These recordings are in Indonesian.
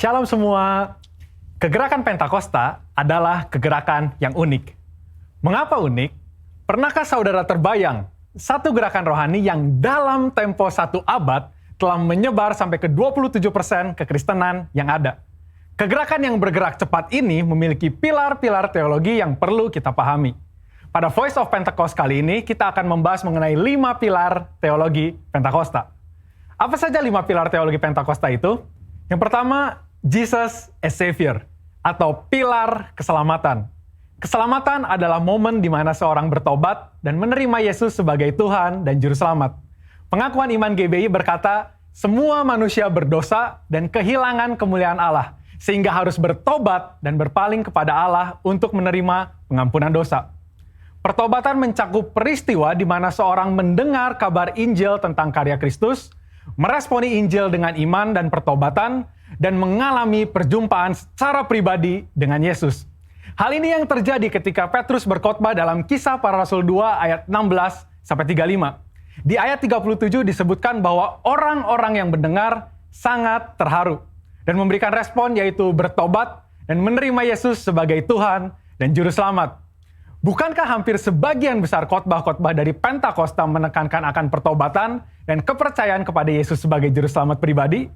Shalom semua. Kegerakan Pentakosta adalah kegerakan yang unik. Mengapa unik? Pernahkah saudara terbayang satu gerakan rohani yang dalam tempo 1 abad telah menyebar sampai ke 27% kekristenan yang ada? Kegerakan yang bergerak cepat ini memiliki pilar-pilar teologi yang perlu kita pahami. Pada Voice of Pentecost kali ini, kita akan membahas mengenai 5 pilar teologi Pentakosta. Apa saja 5 pilar teologi Pentakosta itu? Yang pertama, Jesus as Savior, atau pilar keselamatan. Keselamatan adalah momen di mana seorang bertobat dan menerima Yesus sebagai Tuhan dan Juru Selamat. Pengakuan iman GBI berkata, semua manusia berdosa dan kehilangan kemuliaan Allah, sehingga harus bertobat dan berpaling kepada Allah untuk menerima pengampunan dosa. Pertobatan mencakup peristiwa di mana seorang mendengar kabar Injil tentang karya Kristus, meresponi Injil dengan iman dan pertobatan, dan mengalami perjumpaan secara pribadi dengan Yesus. Hal ini yang terjadi ketika Petrus berkhotbah dalam Kisah Para Rasul 2 ayat 16-35. Di ayat 37 disebutkan bahwa orang-orang yang mendengar sangat terharu dan memberikan respon yaitu bertobat dan menerima Yesus sebagai Tuhan dan Juru Selamat. Bukankah hampir sebagian besar khotbah-khotbah dari Pentakosta menekankan akan pertobatan dan kepercayaan kepada Yesus sebagai Juru Selamat pribadi?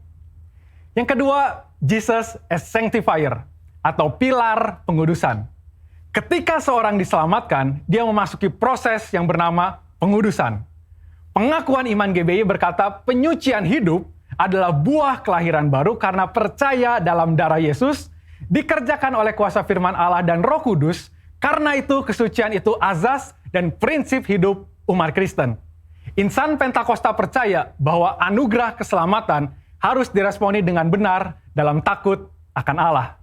Yang kedua, Jesus as Sanctifier, atau pilar pengudusan. Ketika seorang diselamatkan, dia memasuki proses yang bernama pengudusan. Pengakuan iman GBI berkata penyucian hidup adalah buah kelahiran baru karena percaya dalam darah Yesus, dikerjakan oleh kuasa firman Allah dan Roh Kudus. Karena itu kesucian itu azas dan prinsip hidup umat Kristen. Insan Pentakosta percaya bahwa anugerah keselamatan harus diresponi dengan benar dalam takut akan Allah.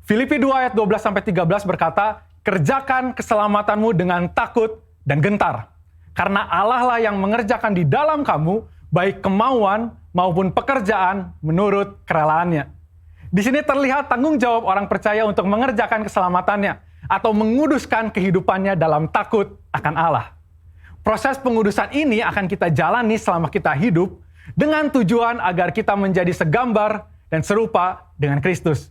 Filipi 2 ayat 12-13 berkata, kerjakan keselamatanmu dengan takut dan gentar. Karena Allah lah yang mengerjakan di dalam kamu, baik kemauan maupun pekerjaan menurut kerelaannya. Di sini terlihat tanggung jawab orang percaya untuk mengerjakan keselamatannya, atau menguduskan kehidupannya dalam takut akan Allah. Proses pengudusan ini akan kita jalani selama kita hidup, dengan tujuan agar kita menjadi segambar dan serupa dengan Kristus.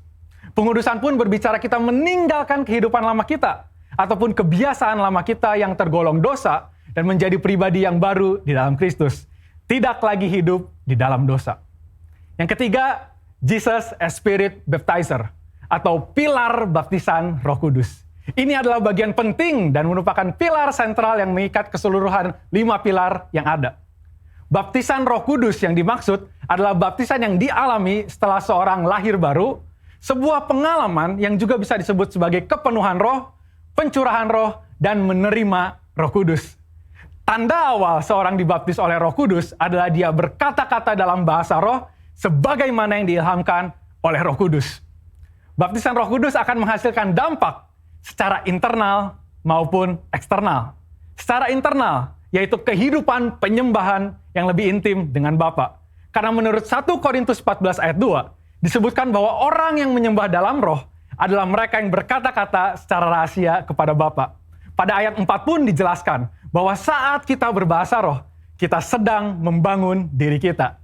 Pengudusan pun berbicara kita meninggalkan kehidupan lama kita, ataupun kebiasaan lama kita yang tergolong dosa, dan menjadi pribadi yang baru di dalam Kristus. Tidak lagi hidup di dalam dosa. Yang ketiga, Jesus as Spirit Baptizer, atau pilar baptisan Roh Kudus. Ini adalah bagian penting dan merupakan pilar sentral yang mengikat keseluruhan 5 pilar yang ada. Baptisan Roh Kudus yang dimaksud adalah baptisan yang dialami setelah seorang lahir baru, sebuah pengalaman yang juga bisa disebut sebagai kepenuhan roh, pencurahan roh, dan menerima Roh Kudus. Tanda awal seorang dibaptis oleh Roh Kudus adalah dia berkata-kata dalam bahasa roh sebagaimana yang diilhamkan oleh Roh Kudus. Baptisan Roh Kudus akan menghasilkan dampak secara internal maupun eksternal. Secara internal, yaitu kehidupan penyembahan yang lebih intim dengan Bapa. Karena menurut 1 Korintus 14 ayat 2, disebutkan bahwa orang yang menyembah dalam roh adalah mereka yang berkata-kata secara rahasia kepada Bapa. Pada ayat 4 pun dijelaskan bahwa saat kita berbahasa roh, kita sedang membangun diri kita.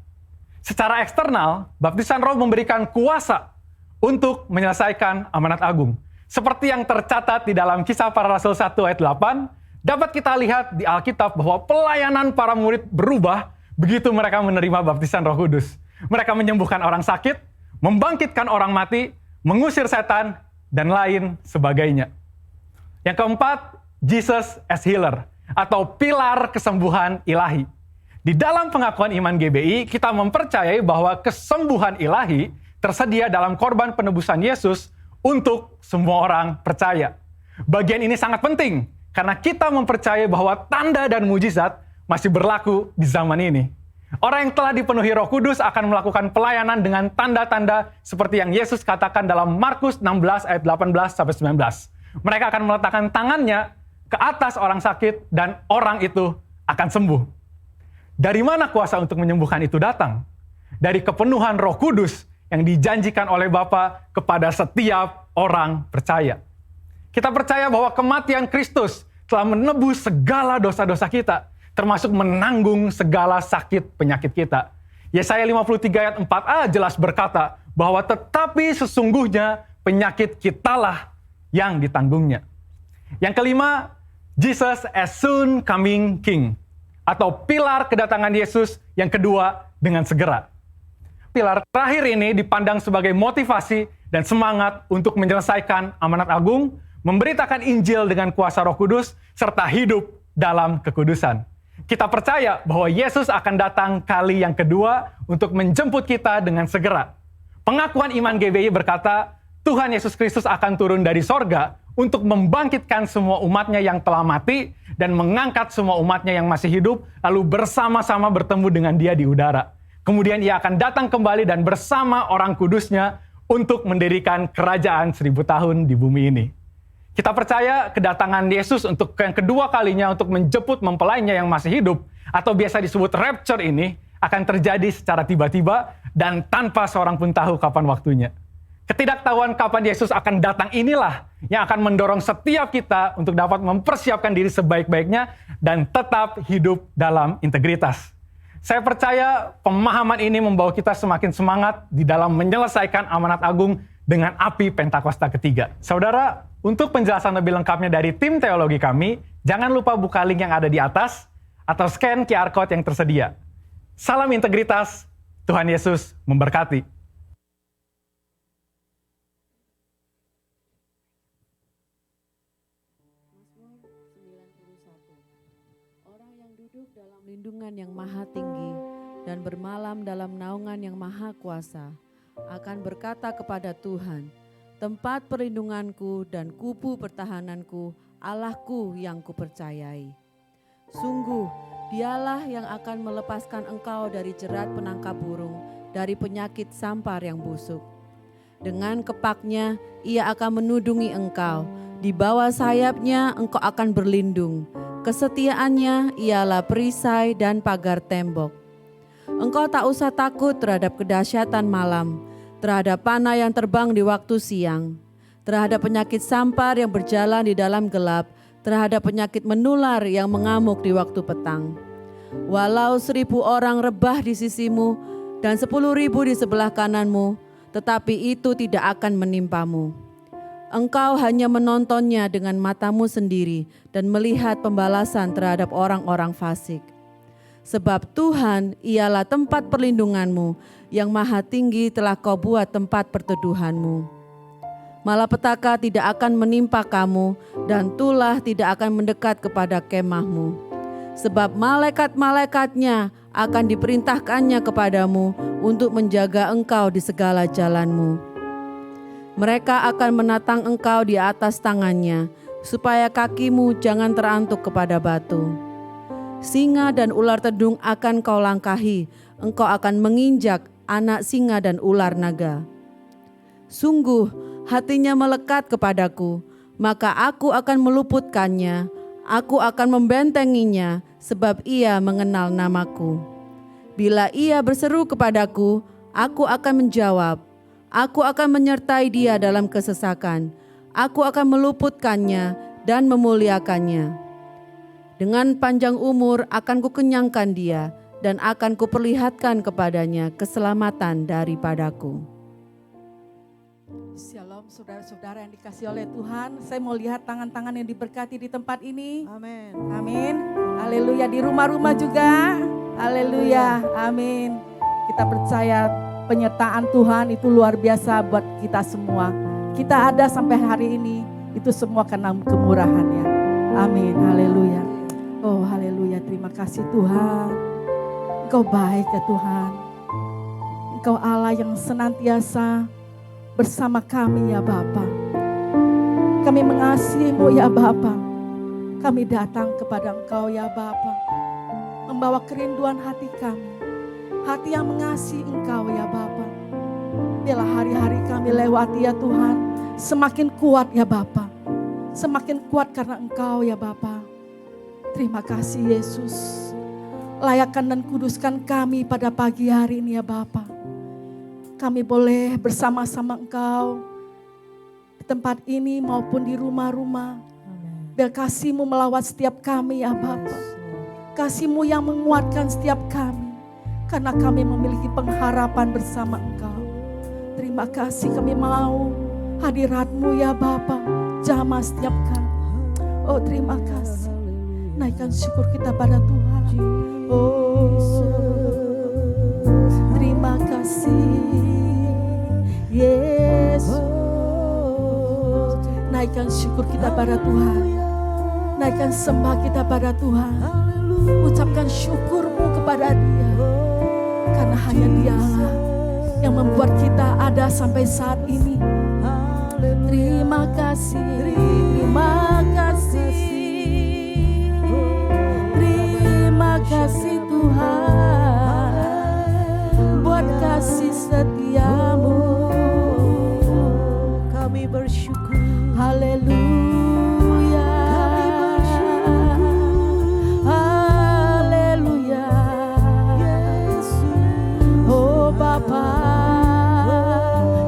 Secara eksternal, baptisan roh memberikan kuasa untuk menyelesaikan amanat agung. Seperti yang tercatat di dalam Kisah Para Rasul 1 ayat 8, dapat kita lihat di Alkitab bahwa pelayanan para murid berubah begitu mereka menerima baptisan Roh Kudus. Mereka menyembuhkan orang sakit, membangkitkan orang mati, mengusir setan, dan lain sebagainya. Yang keempat, Jesus as Healer, atau pilar kesembuhan ilahi. Di dalam pengakuan iman GBI, kita mempercayai bahwa kesembuhan ilahi tersedia dalam korban penebusan Yesus untuk semua orang percaya. Bagian ini sangat penting, karena kita mempercayai bahwa tanda dan mujizat masih berlaku di zaman ini. Orang yang telah dipenuhi Roh Kudus akan melakukan pelayanan dengan tanda-tanda seperti yang Yesus katakan dalam Markus 16 ayat 18-19. Mereka akan meletakkan tangannya ke atas orang sakit dan orang itu akan sembuh. Dari mana kuasa untuk menyembuhkan itu datang? Dari kepenuhan Roh Kudus yang dijanjikan oleh Bapa kepada setiap orang percaya. Kita percaya bahwa kematian Kristus telah menebus segala dosa-dosa kita, termasuk menanggung segala sakit penyakit kita. Yesaya 53 ayat 4a jelas berkata bahwa tetapi sesungguhnya penyakit kitalah yang ditanggungnya. Yang kelima, Jesus as soon coming King, atau pilar kedatangan Yesus yang kedua dengan segera. Pilar terakhir ini dipandang sebagai motivasi dan semangat untuk menyelesaikan amanat agung, memberitakan Injil dengan kuasa Roh Kudus, serta hidup dalam kekudusan. Kita percaya bahwa Yesus akan datang kali yang kedua untuk menjemput kita dengan segera. Pengakuan iman GBI berkata, Tuhan Yesus Kristus akan turun dari sorga untuk membangkitkan semua umatnya yang telah mati dan mengangkat semua umatnya yang masih hidup, lalu bersama-sama bertemu dengan Dia di udara. Kemudian Ia akan datang kembali dan bersama orang kudusnya untuk mendirikan kerajaan 1000 tahun di bumi ini. Kita percaya kedatangan Yesus untuk yang kedua kalinya untuk menjemput mempelainya yang masih hidup, atau biasa disebut rapture ini, akan terjadi secara tiba-tiba dan tanpa seorang pun tahu kapan waktunya. Ketidaktahuan kapan Yesus akan datang inilah yang akan mendorong setiap kita untuk dapat mempersiapkan diri sebaik-baiknya dan tetap hidup dalam integritas. Saya percaya pemahaman ini membawa kita semakin semangat di dalam menyelesaikan amanat agung dengan api Pentakosta ketiga. Saudara, untuk penjelasan lebih lengkapnya dari tim teologi kami, jangan lupa buka link yang ada di atas atau scan QR Code yang tersedia. Salam integritas, Tuhan Yesus memberkati. Lindungan yang maha tinggi dan bermalam dalam naungan yang maha kuasa akan berkata kepada Tuhan, tempat perlindunganku dan kubu pertahananku, Allahku yang kupercayai. Sungguh, Dialah yang akan melepaskan engkau dari jerat penangkap burung, dari penyakit sampar yang busuk. Dengan kepaknya, Ia akan menudungi engkau, di bawah sayapnya engkau akan berlindung. Kesetiaannya ialah perisai dan pagar tembok. Engkau tak usah takut terhadap kedahsyatan malam, terhadap panah yang terbang di waktu siang, terhadap penyakit sampar yang berjalan di dalam gelap, terhadap penyakit menular yang mengamuk di waktu petang. Walau 1000 orang rebah di sisimu dan 10.000 di sebelah kananmu, tetapi itu tidak akan menimpamu. Engkau hanya menontonnya dengan matamu sendiri dan melihat pembalasan terhadap orang-orang fasik. Sebab Tuhan ialah tempat perlindunganmu, yang maha tinggi telah kau buat tempat perteduhanmu. Malapetaka tidak akan menimpa kamu, dan tulah tidak akan mendekat kepada kemahmu. Sebab malaikat-malaikatnya akan diperintahkannya kepadamu untuk menjaga engkau di segala jalanmu. Mereka akan menatang engkau di atas tangannya, supaya kakimu jangan terantuk kepada batu. Singa dan ular tedung akan kau langkahi, engkau akan menginjak anak singa dan ular naga. Sungguh, hatinya melekat kepadaku, maka aku akan meluputkannya, aku akan membentenginya, sebab ia mengenal namaku. Bila ia berseru kepadaku, aku akan menjawab. Aku akan menyertai dia dalam kesesakan. Aku akan meluputkannya dan memuliakannya. Dengan panjang umur akan kukenyangkan dia dan akan kuperlihatkan kepadanya keselamatan daripadaku. Shalom saudara-saudara yang dikasihi oleh Tuhan. Saya mau lihat tangan-tangan yang diberkati di tempat ini. Amin. Amin. Haleluya. Di rumah-rumah juga. Haleluya. Amin. Kita percaya penyertaan Tuhan itu luar biasa buat kita semua. Kita ada sampai hari ini, itu semua karena kemurahan-Nya. Amin, haleluya. Oh haleluya, terima kasih Tuhan. Engkau baik ya Tuhan. Engkau Allah yang senantiasa bersama kami ya Bapa. Kami mengasihi-Mu ya Bapa. Kami datang kepada Engkau ya Bapa, membawa kerinduan hati kami. Hati yang mengasihi Engkau ya Bapa. Biarlah hari-hari kami lewati ya Tuhan, semakin kuat ya Bapa. Semakin kuat karena Engkau ya Bapa. Terima kasih Yesus. Layakkan dan kuduskan kami pada pagi hari ini ya Bapa. Kami boleh bersama-sama Engkau di tempat ini maupun di rumah-rumah. Biar kasih-Mu melawat setiap kami ya Bapa. Kasih-Mu yang menguatkan setiap kami. Karena kami memiliki pengharapan bersama Engkau. Terima terima kasih, kami mau hadirat-Mu ya Bapa, jamah setiap kami. Oh terima kasih, naikkan syukur kita pada Tuhan. Oh terima kasih Yesus, naikkan syukur kita pada Tuhan, naikkan sembah kita pada Tuhan, ucapkan syukur-Mu kepada Dia, karena hanya Dialah yang membuat kita ada sampai saat ini. Terima kasih, terima kasih, terima kasih Tuhan buat kasih setia-Mu. Kami bersyukur, haleluya, haleluya. Oh Bapa,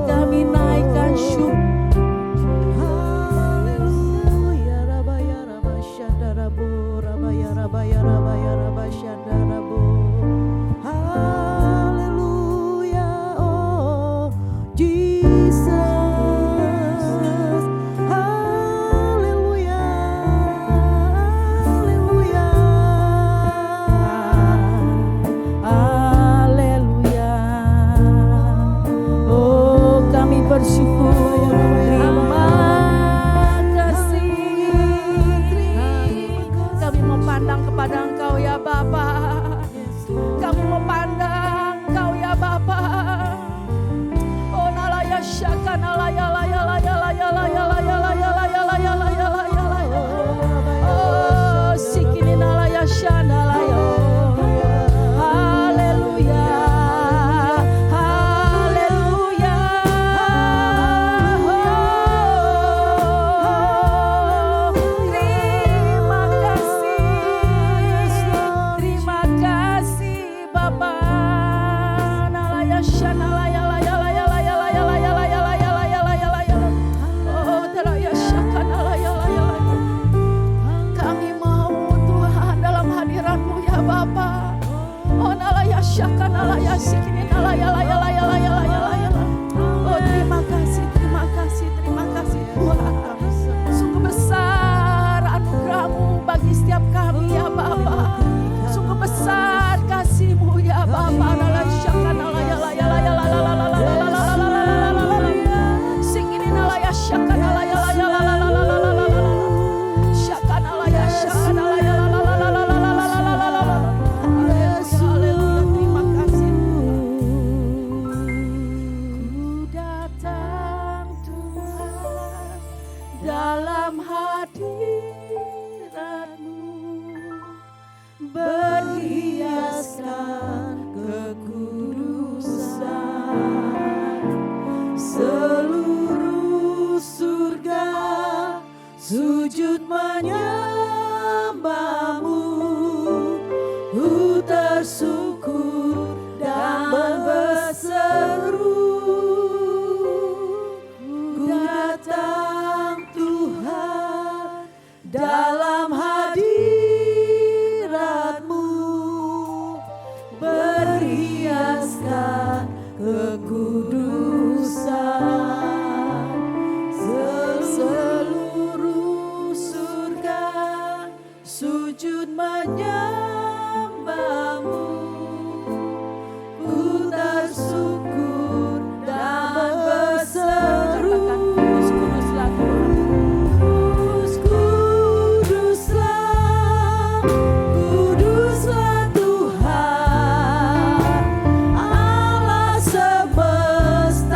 kami naikkan syukur. Haleluya, rabaya rabasyandarabo, rabaya rabaya rabaya rabasyandarabo. Haleluya, oh Jesus. Haleluya, haleluya, haleluya. Oh kami bersyukur, terima kasih. Kami mau pandang kepada Engkau ya Bapa, kami mau pandang Engkau ya Bapa. Oh nalaya syaka nalaya laya laya laya laya laya laya laya laya laya laya laya. Oh sikini nalaya syana laya. Haleluya, haleluya. Terima kasih Bapa. Nalaya syana laya laya laya laya laya laya laya laya laya laya laya. Oh teraya syaka nalaya laya laya. Kami mau Tuhan dalam hadirat-Mu ya Bapa. Oh nalaya syaka nalaya sikini nalaya laya laya laya laya laya. Oh terima kasih, terima kasih, terima kasih Tuhan. Sungguh besar anugerah-Mu bagi setiap kami ya Bapa. Sungguh besar kasih-Mu ya Bapa. Nalaya syaka nalaya laya laya laya laya laya laya. Sikini nalaya syaka nalaya laya laya laya laya. Syaka nalaya syaka nalaya laya laya laya laya. Haleluya, terima kasih. Ku datang Tuhan dalam hadirat-Mu, berhiaskan kekudusan. Seluruh surga sujud menyembah-Mu, ku tersyukur dan berseru. Ku datang Tuhan dalam hadirat-Mu, berhiaskan kekudusan. Seluruh surga sujud menyembah-Mu, ku tersyukur dan berseru. Kudus-kuduslah Tuhan, kuduslah Tuhan, Allah semesta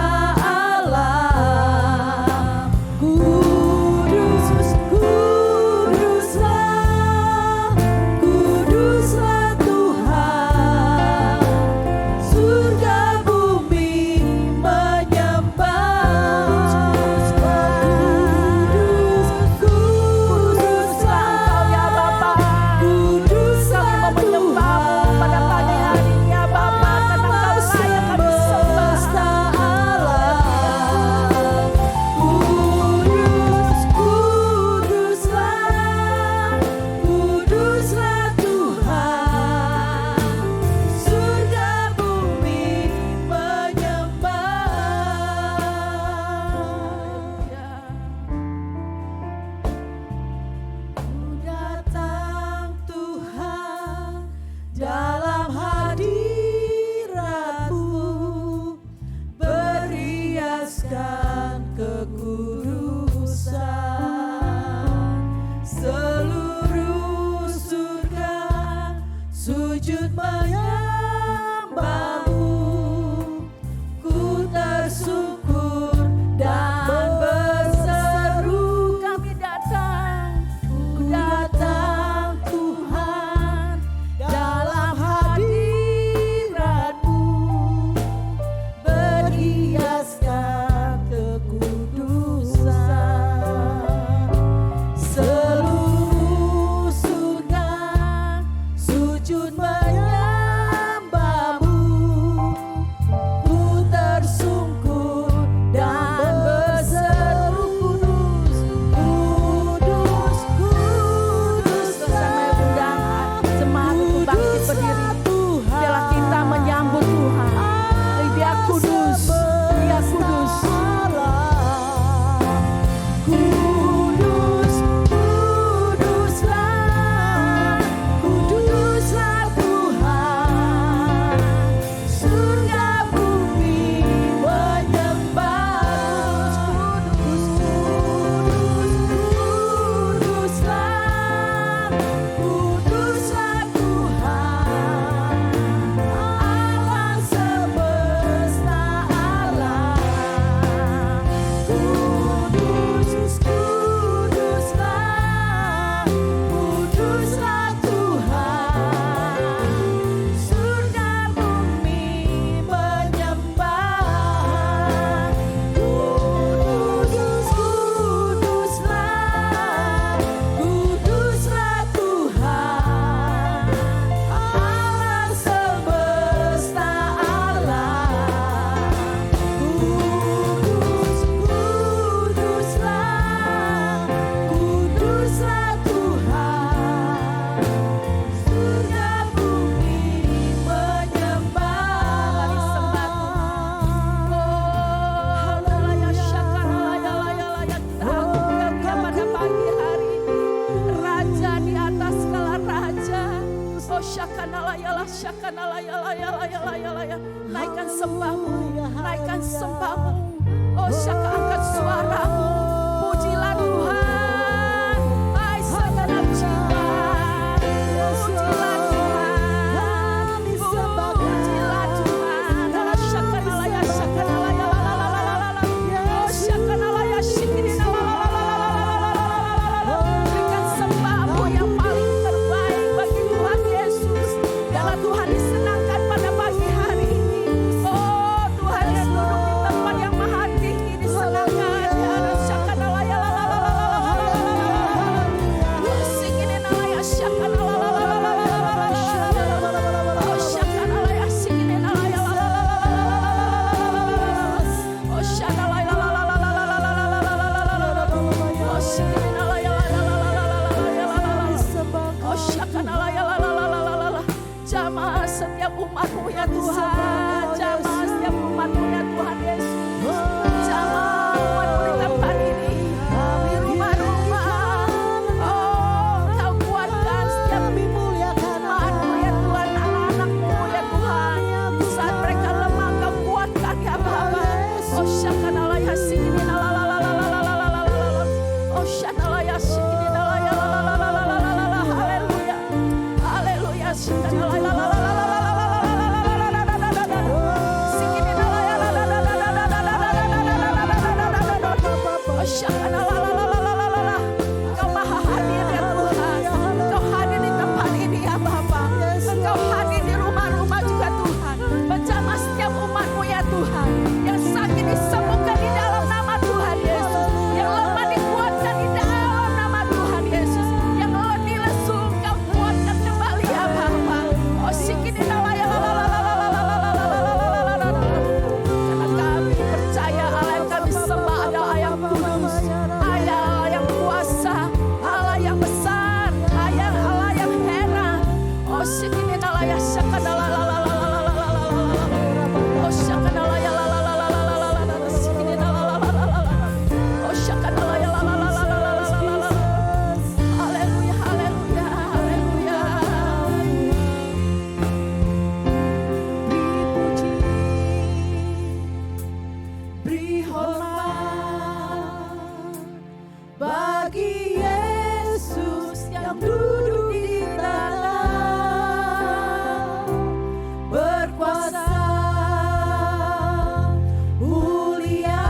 Tuhan. Yang sakit disembuhkan di dalam nama Tuhan Yesus. Yang lemah dikuatkan di dalam nama Tuhan Yesus. Yang letih lesu Engkau kuatkan kembali ya Bapa. Oh sikini nama ya karena kami percaya Allah yang kami sembah adalah Allah yang kudus, Allah yang kuasa, Allah yang besar, Allah yang heran. Oh sikini nama ya syakadala oh syakadala ya sikini nama oh syakadala ya haleluya haleluya haleluya. Beri hormat bagi Yesus yang duduk di tanah, berkuasa mulia,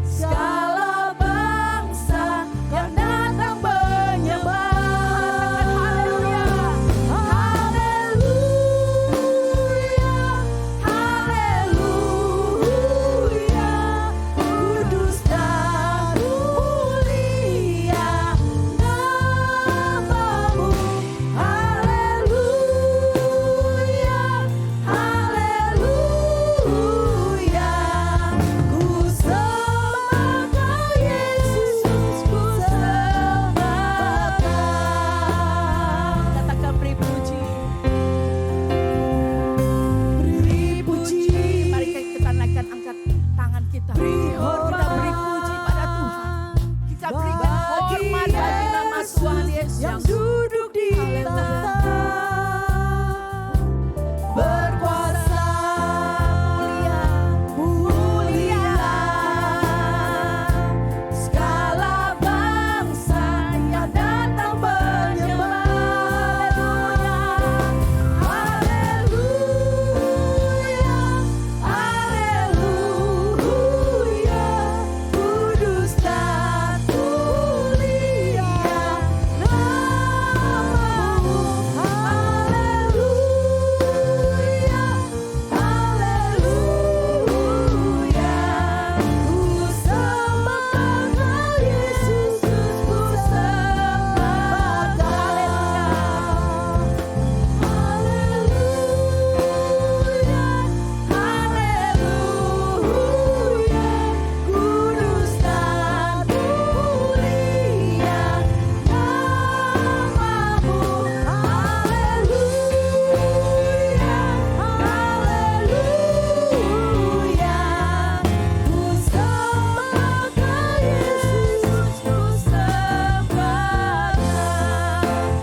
segala bangsa yang datang menyembah. Haleluya, haleluya, kudus dan mulia namamu. Haleluya, haleluya, ku sembah Kau Yesus, ku sembah Kau. Katakan beri puji. Beri puji. Mari kita naikkan angkat tangan kita. Kita beri puji pada Tuhan. Kita berikan hormat bagi nama Tuhan Yesus yang duduk di tahta, berkuasa mulia, segala bangsa yang datang menyembah. Haleluya, haleluya, kudus dan mulia namamu. Haleluya, haleluya, ku sembah Kau Yesus, ku sembah Kau. Haleluya, haleluya, kudus dan mulia namamu. Haleluya, haleluya, ku sembah Kau Yesus, ku sembah Kau.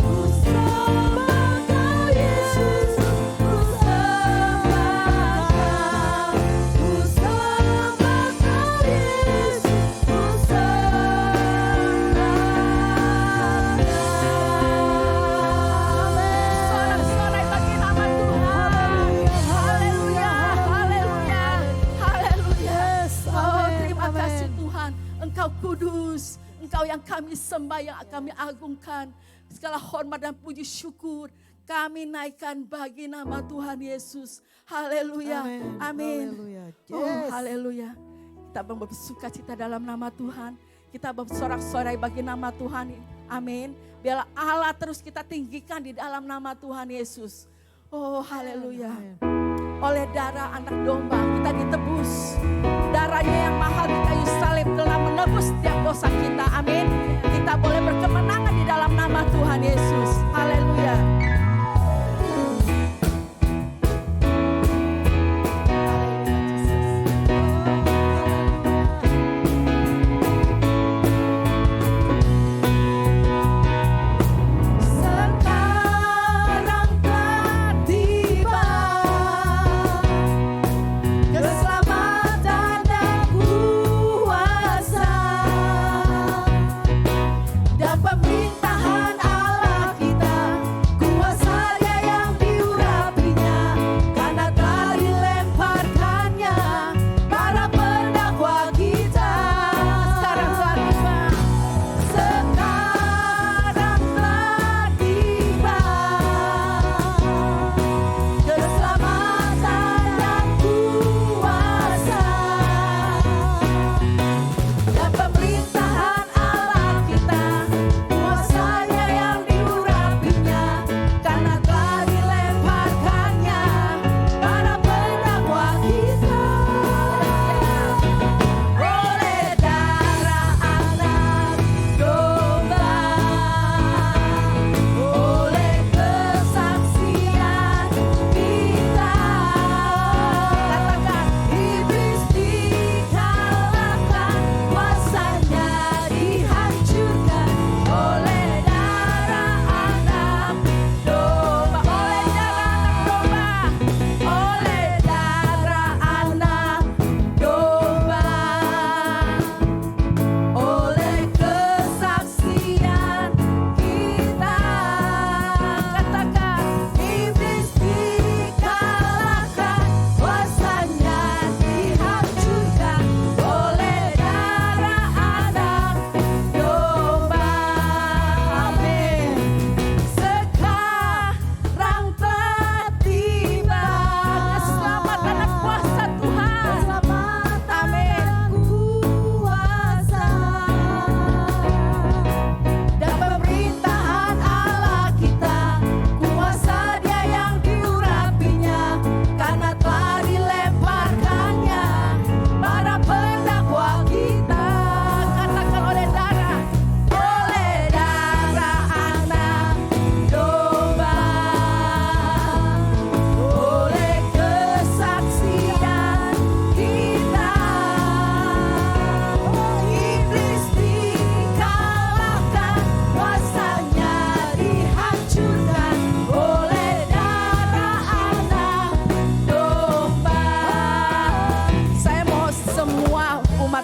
Ku sembah Kau Yesus, ku sembah Kau. Ku sembah Kau Yesus, ku sorak-sorai bagi nama Tuhan. Haleluya, haleluya, haleluya. Oh terima kasih Tuhan. Engkau kudus, Engkau yang kami sembah, yang kami agungkan. Segala hormat dan puji syukur kami naikkan bagi nama Tuhan Yesus. Haleluya, amin. Oh haleluya. Kita bersuka cita dalam nama Tuhan. Kita bersorak-sorai bagi nama Tuhan. Amin. Biarlah Allah terus kita tinggikan di dalam nama Tuhan Yesus. Oh haleluya. Oleh darah anak domba kita ditebus. Darahnya yang mahal di kayu salib telah menebus setiap dosa kita. Amin. Kita boleh berkemenangan di dalam nama Tuhan Yesus. Haleluya. Sekarang telah tiba keselamatan dan kuasa dan pemerintahan Allah kita.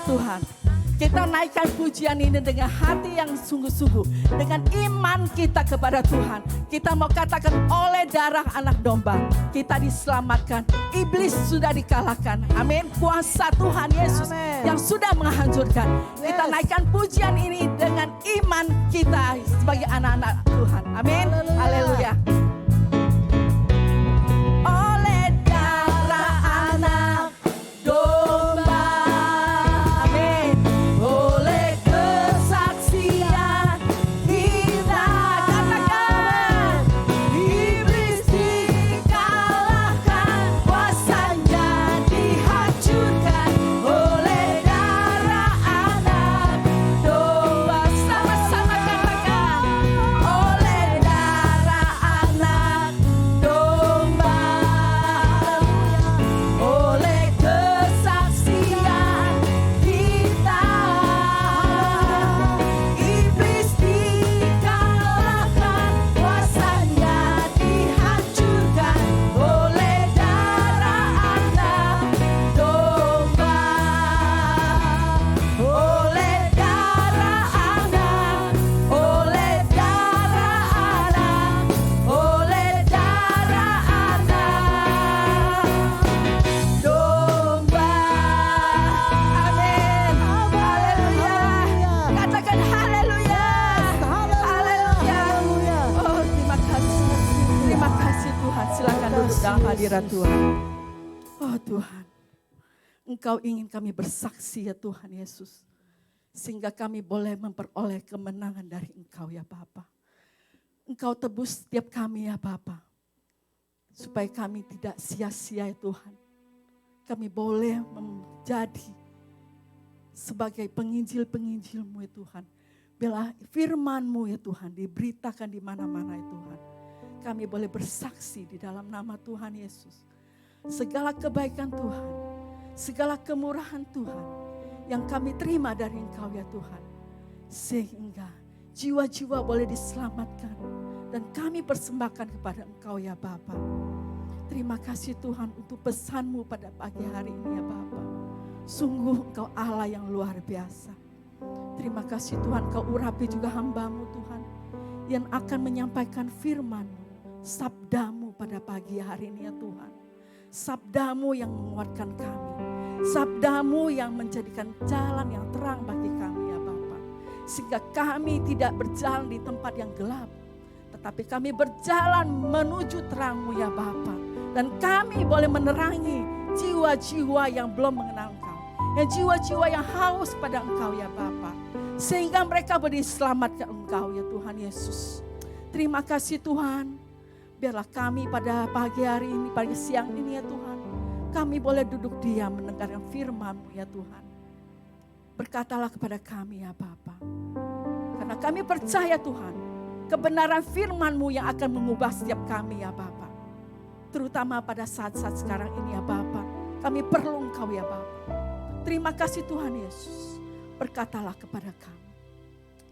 Tuhan. Kita naikkan pujian ini dengan hati yang sungguh-sungguh. Dengan iman kita kepada Tuhan. Kita mau katakan oleh darah anak domba kita diselamatkan. Iblis sudah dikalahkan. Amin. Kuasa Tuhan Yesus yang sudah menghancurkan. Kita naikkan pujian ini dengan iman kita sebagai anak-anak Tuhan. Amin. Haleluya. Oleh darah anak domba, amin. Oleh kesaksian kita katakan, iblis dikalahkan, kuasanya dihancurkan. Oleh darah anak domba, sama-sama katakan, oleh darah anak domba, oleh kesaksian kita, iblis dikalahkan, kuasanya dihancurkan. Oleh darah anak domba, oleh darah anak, oleh darah anak, oleh darah anak domba. Amin. Haleluya. Katakan haleluya. Haleluya. Oh, terima kasih. Terima kasih Tuhan. Silakan duduk dalam hadirat Tuhan. Oh Tuhan, Engkau ingin kami bersaksi ya Tuhan Yesus. Sehingga kami boleh memperoleh kemenangan dari Engkau ya Bapa. Engkau tebus setiap kami ya Bapa. Supaya kami tidak sia-sia ya Tuhan. Kami boleh menjadi sebagai penginjil-penginjil-Mu ya Tuhan. Bila firman-Mu ya Tuhan diberitakan di mana-mana ya Tuhan. Kami boleh bersaksi di dalam nama Tuhan Yesus. Segala kebaikan Tuhan, segala kemurahan Tuhan yang kami terima dari Engkau ya Tuhan. Sehingga jiwa-jiwa boleh diselamatkan dan kami persembahkan kepada Engkau ya Bapa. Terima kasih Tuhan untuk pesan-Mu pada pagi hari ini ya Bapa. Sungguh Engkau Allah yang luar biasa. Terima kasih Tuhan, Kau urapi juga hamba-Mu Tuhan yang akan menyampaikan firman-Mu, sabda-Mu pada pagi hari ini ya Tuhan. Sabda-Mu yang menguatkan kami, sabda-Mu yang menjadikan jalan yang terang bagi kami ya Bapa. Sehingga kami tidak berjalan di tempat yang gelap, tetapi kami berjalan menuju terang-Mu ya Bapa. Dan kami boleh menerangi jiwa-jiwa yang belum mengenal Engkau, yang jiwa-jiwa yang haus pada Engkau ya Bapa. Sehingga mereka boleh diselamatkan Engkau ya Tuhan Yesus. Terima kasih Tuhan. Biarlah kami pada pagi hari ini, pada siang ini ya Tuhan. Kami boleh duduk diam mendengarkan firman-Mu ya Tuhan. Berkatalah kepada kami ya Bapa. Karena kami percaya Tuhan, kebenaran firman-Mu yang akan mengubah setiap kami ya Bapa. Terutama pada saat-saat sekarang ini ya Bapa. Kami perlu Engkau ya Bapa. Terima kasih Tuhan Yesus. Berkatalah kepada kami.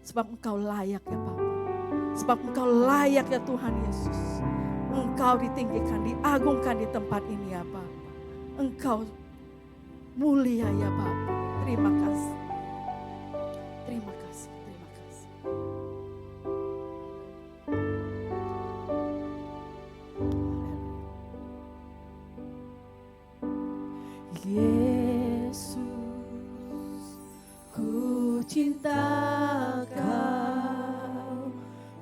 Sebab Engkau layak ya Bapa. Sebab Engkau layak ya Tuhan Yesus. Engkau ditinggikan, diagungkan di tempat ini ya Bapa. Engkau mulia ya Bapa. Terima kasih. Terima kasih. Terima kasih. Yesus, ku cinta Kau,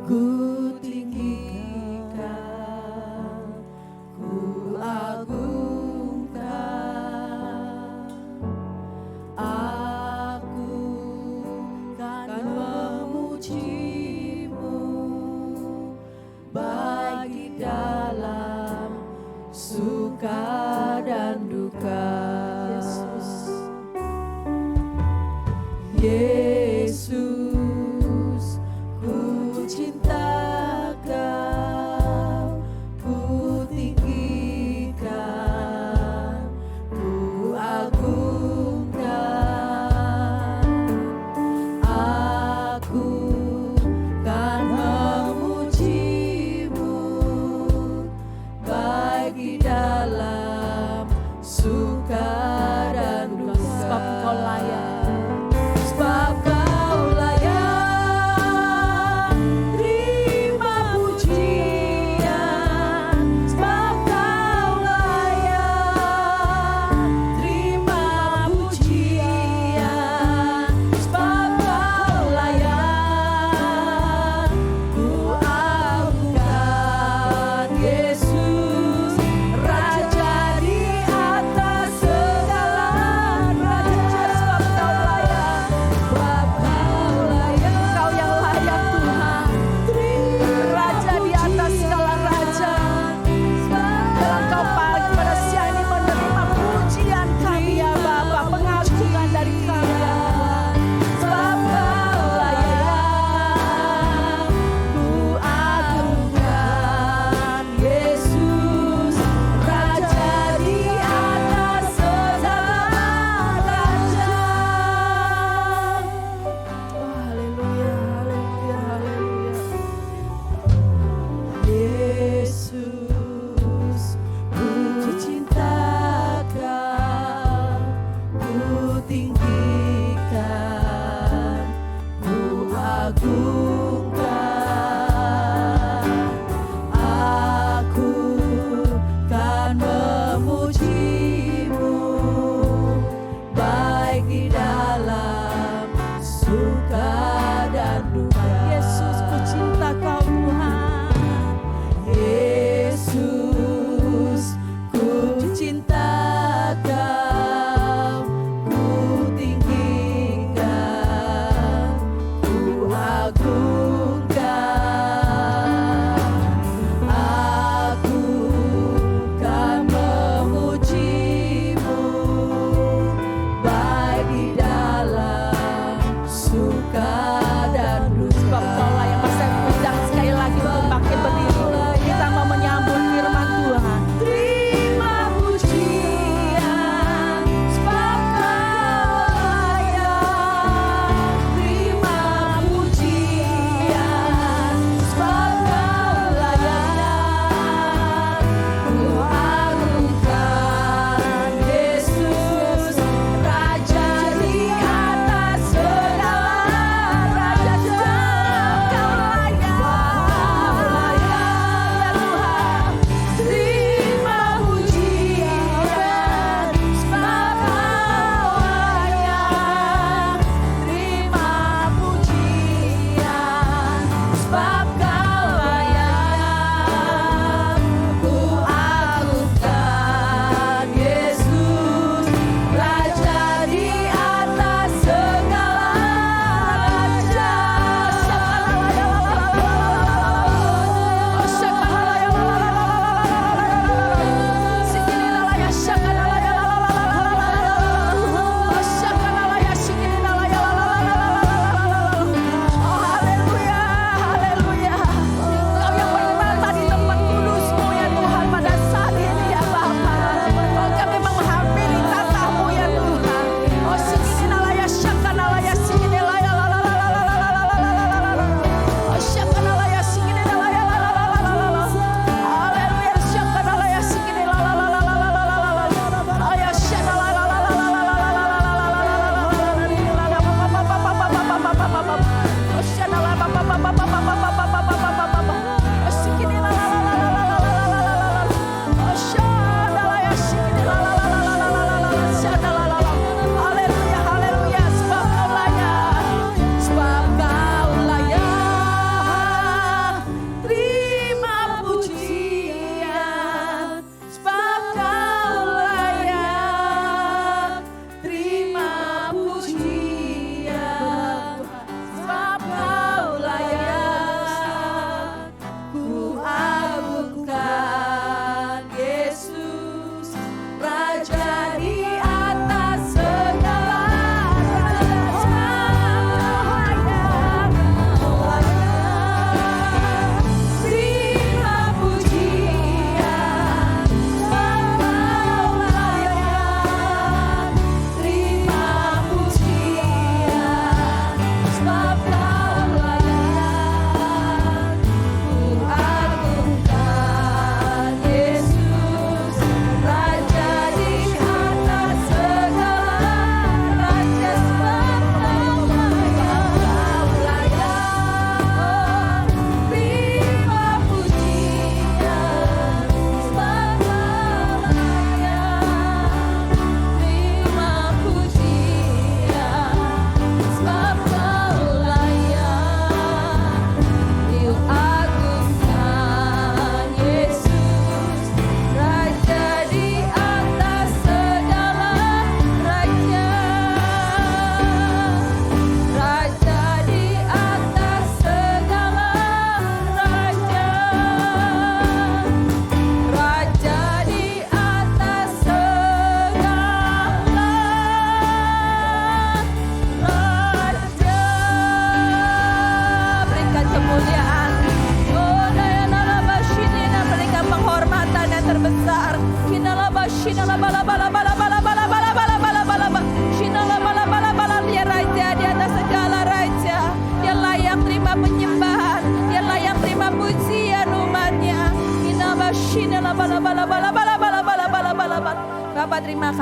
ku tinggikan, ku agungkan. Aku kan memuji-Mu, baik di dalam suka dan duka.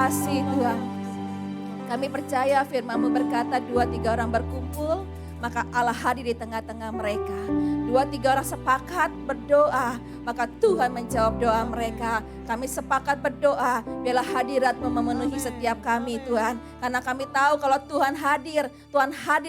kasih Tuhan. Kami percaya firman-Mu berkata 2-3 orang berkumpul, maka Allah hadir di tengah-tengah mereka. 2-3 orang sepakat berdoa, maka Tuhan menjawab doa mereka. Kami sepakat berdoa, biarlah hadirat-Mu memenuhi setiap kami Tuhan. Karena kami tahu kalau Tuhan hadir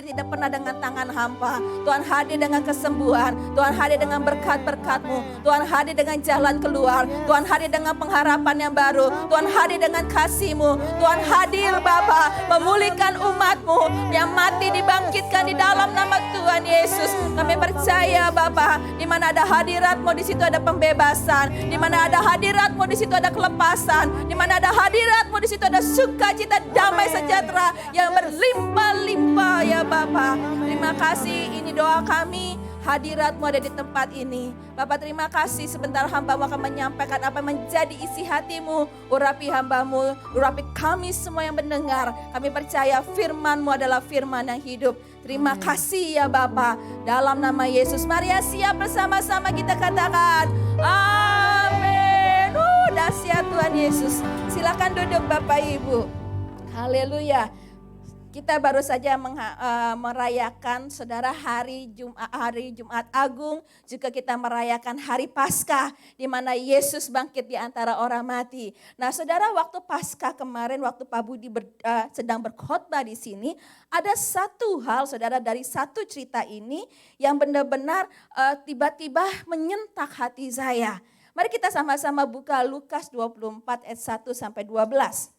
tidak pernah dengan tangan hampa. Tuhan hadir dengan kesembuhan, Tuhan hadir dengan berkat-berkat-Mu, Tuhan hadir dengan jalan keluar, Tuhan hadir dengan pengharapan yang baru, Tuhan hadir dengan kasih-Mu, Tuhan hadir Bapa, memulihkan umat-Mu yang mati dibangkitkan di dalam nama Tuhan Yesus. Kami percaya Bapa, di mana ada hadirat-Mu di situ ada pembebasan, di mana ada hadirat-Mu di situ ada kelepasan, di mana ada hadirat-Mu di situ ada sukacita, damai sejahtera yang berlimpah-limpah ya Bapa. Terima kasih, ini doa kami. Hadirat-Mu ada di tempat ini. Bapak terima kasih, sebentar hamba-Mu akan menyampaikan apa yang menjadi isi hati-Mu. Urapi hamba-Mu, urapi kami semua yang mendengar. Kami percaya firman-Mu adalah firman yang hidup. Terima kasih ya Bapa. Dalam nama Yesus, mari ya siap bersama-sama kita katakan amin. Dahsyat Tuhan Yesus. Silakan duduk Bapak Ibu. Haleluya. Kita baru saja merayakan saudara hari Jumat Agung, juga kita merayakan hari Paskah di mana Yesus bangkit di antara orang mati. Nah, saudara, waktu Paskah kemarin waktu Pak Budi sedang berkhotbah di sini, ada satu hal saudara dari satu cerita ini yang benar-benar tiba-tiba menyentak hati saya. Mari kita sama-sama buka Lukas 24 ayat 1 sampai 12.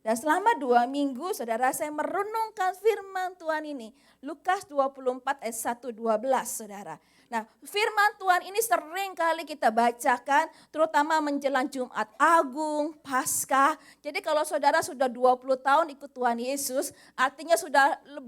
Dan selama 2 minggu saudara saya merenungkan firman Tuhan ini. Lukas 24 ayat 1-12 saudara. Nah firman Tuhan ini sering kali kita bacakan terutama menjelang Jumat Agung, Paskah. Jadi kalau saudara sudah 20 tahun ikut Tuhan Yesus, artinya sudah 20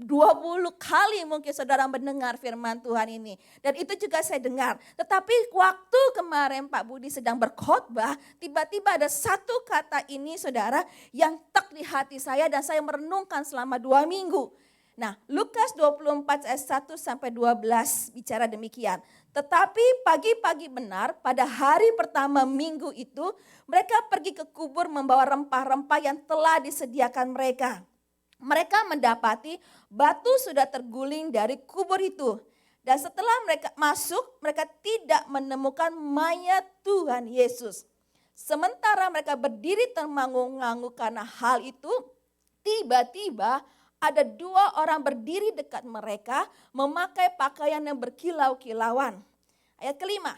kali mungkin saudara mendengar firman Tuhan ini. Dan itu juga saya dengar. Tetapi waktu kemarin Pak Budi sedang berkhotbah, tiba-tiba ada satu kata ini saudara yang tek di hati saya dan saya merenungkan selama 2 minggu. Nah, Lukas 24 ayat 1 sampai 12 bicara demikian. Tetapi pagi-pagi benar pada hari pertama minggu itu mereka pergi ke kubur membawa rempah-rempah yang telah disediakan mereka. Mereka mendapati batu sudah terguling dari kubur itu. Dan setelah mereka masuk, mereka tidak menemukan mayat Tuhan Yesus. Sementara mereka berdiri termangu-mangu karena hal itu, tiba-tiba ada 2 orang berdiri dekat mereka memakai pakaian yang berkilau-kilauan. Ayat kelima,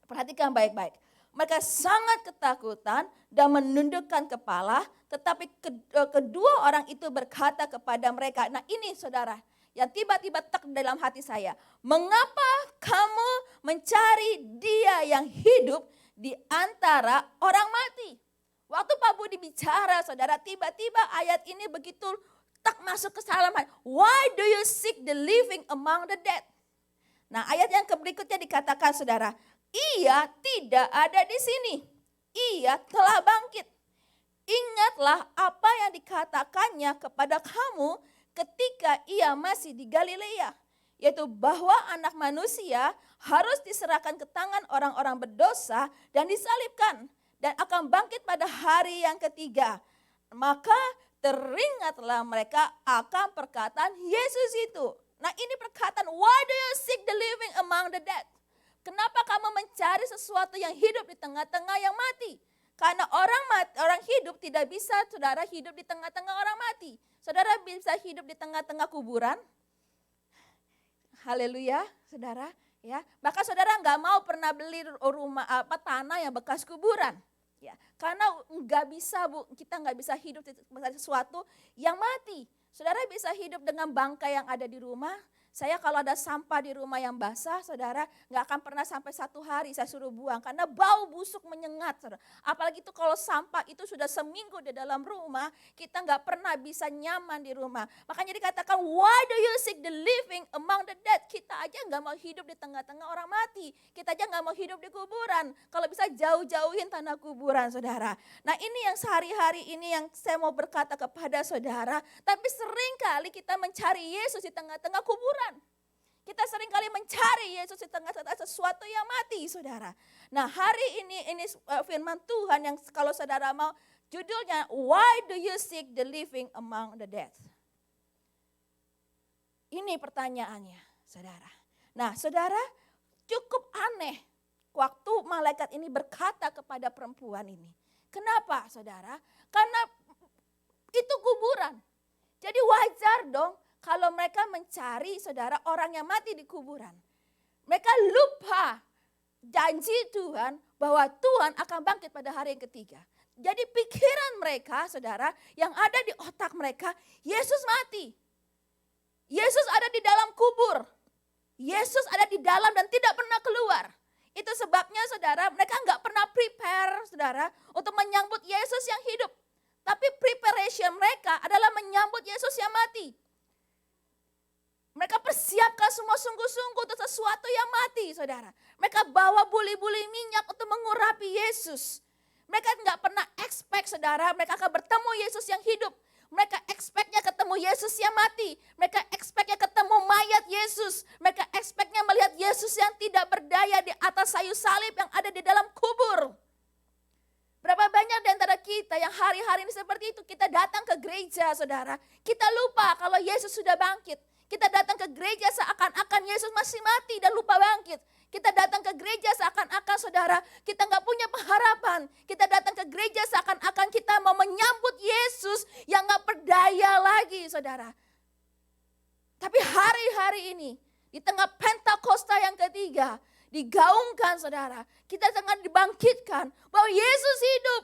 perhatikan baik-baik. Mereka sangat ketakutan dan menundukkan kepala, tetapi kedua orang itu berkata kepada mereka, nah ini saudara, yang tiba-tiba tek dalam hati saya. Mengapa kamu mencari dia yang hidup di antara orang mati? Waktu Pak Budi bicara saudara, tiba-tiba ayat ini begitu tak masuk ke dalam hati. Why do you seek the living among the dead? Nah ayat yang berikutnya dikatakan saudara, ia tidak ada di sini. Ia telah bangkit. Ingatlah apa yang dikatakannya kepada kamu ketika ia masih di Galilea. Yaitu bahwa anak manusia harus diserahkan ke tangan orang-orang berdosa dan disalibkan. Dan akan bangkit pada hari yang ketiga. Maka teringatlah mereka akan perkataan Yesus itu. Nah ini perkataan, why do you seek the living among the dead? Kenapa kamu mencari sesuatu yang hidup di tengah-tengah yang mati? Karena orang hidup tidak bisa saudara hidup di tengah-tengah orang mati. Saudara bisa hidup di tengah-tengah kuburan. Haleluya saudara. Ya, bahkan saudara nggak mau pernah beli rumah tanah yang bekas kuburan. Ya, karena nggak bisa kita nggak bisa hidup di sesuatu yang mati. Saudara bisa hidup dengan bangkai yang ada di rumah. Saya kalau ada sampah di rumah yang basah, saudara nggak akan pernah sampai 1 hari saya suruh buang karena bau busuk menyengat. Saudara. Apalagi itu kalau sampah itu sudah seminggu di dalam rumah, kita nggak pernah bisa nyaman di rumah. Makanya dikatakan, why do you seek the living among the dead? Kita aja nggak mau hidup di tengah-tengah orang mati. Kita aja nggak mau hidup di kuburan. Kalau bisa jauh-jauhin tanah kuburan, saudara. Nah ini yang sehari-hari ini yang saya mau berkata kepada saudara. Tapi sering kali kita mencari Yesus di tengah-tengah kuburan. Kita seringkali mencari Yesus di tengah-tengah sesuatu yang mati, saudara. Nah, hari ini firman Tuhan yang kalau saudara mau, judulnya Why Do You Seek the Living Among the Dead? Ini pertanyaannya, saudara. Nah, saudara, cukup aneh waktu malaikat ini berkata kepada perempuan ini. Kenapa, saudara? Karena itu kuburan. Jadi wajar dong kalau mereka mencari, saudara, orang yang mati di kuburan. Mereka lupa janji Tuhan bahwa Tuhan akan bangkit pada hari yang ketiga. Jadi pikiran mereka, saudara, yang ada di otak mereka, Yesus mati. Yesus ada di dalam kubur. Yesus ada di dalam dan tidak pernah keluar. Itu sebabnya, saudara, mereka nggak pernah prepare, saudara, untuk menyambut Yesus yang hidup. Tapi preparation mereka adalah menyambut Yesus yang mati. Mereka persiapkan semua sungguh-sungguh untuk sesuatu yang mati, saudara. Mereka bawa buli-buli minyak untuk mengurapi Yesus. Mereka nggak pernah expect, saudara, mereka akan bertemu Yesus yang hidup. Mereka expect-nya ketemu Yesus yang mati. Mereka expect-nya ketemu mayat Yesus. Mereka expect-nya melihat Yesus yang tidak berdaya di atas kayu salib yang ada di dalam kubur. Berapa banyak di antara kita yang hari-hari ini seperti itu. Kita datang ke gereja, saudara. Kita lupa kalau Yesus sudah bangkit. Kita datang ke gereja seakan-akan Yesus masih mati dan lupa bangkit. Kita datang ke gereja seakan-akan, saudara, kita nggak punya pengharapan. Kita datang ke gereja seakan-akan kita mau menyambut Yesus yang nggak berdaya lagi, saudara. Tapi hari-hari ini, di tengah Pentakosta yang ketiga, digaungkan, saudara, kita tengah dibangkitkan bahwa Yesus hidup.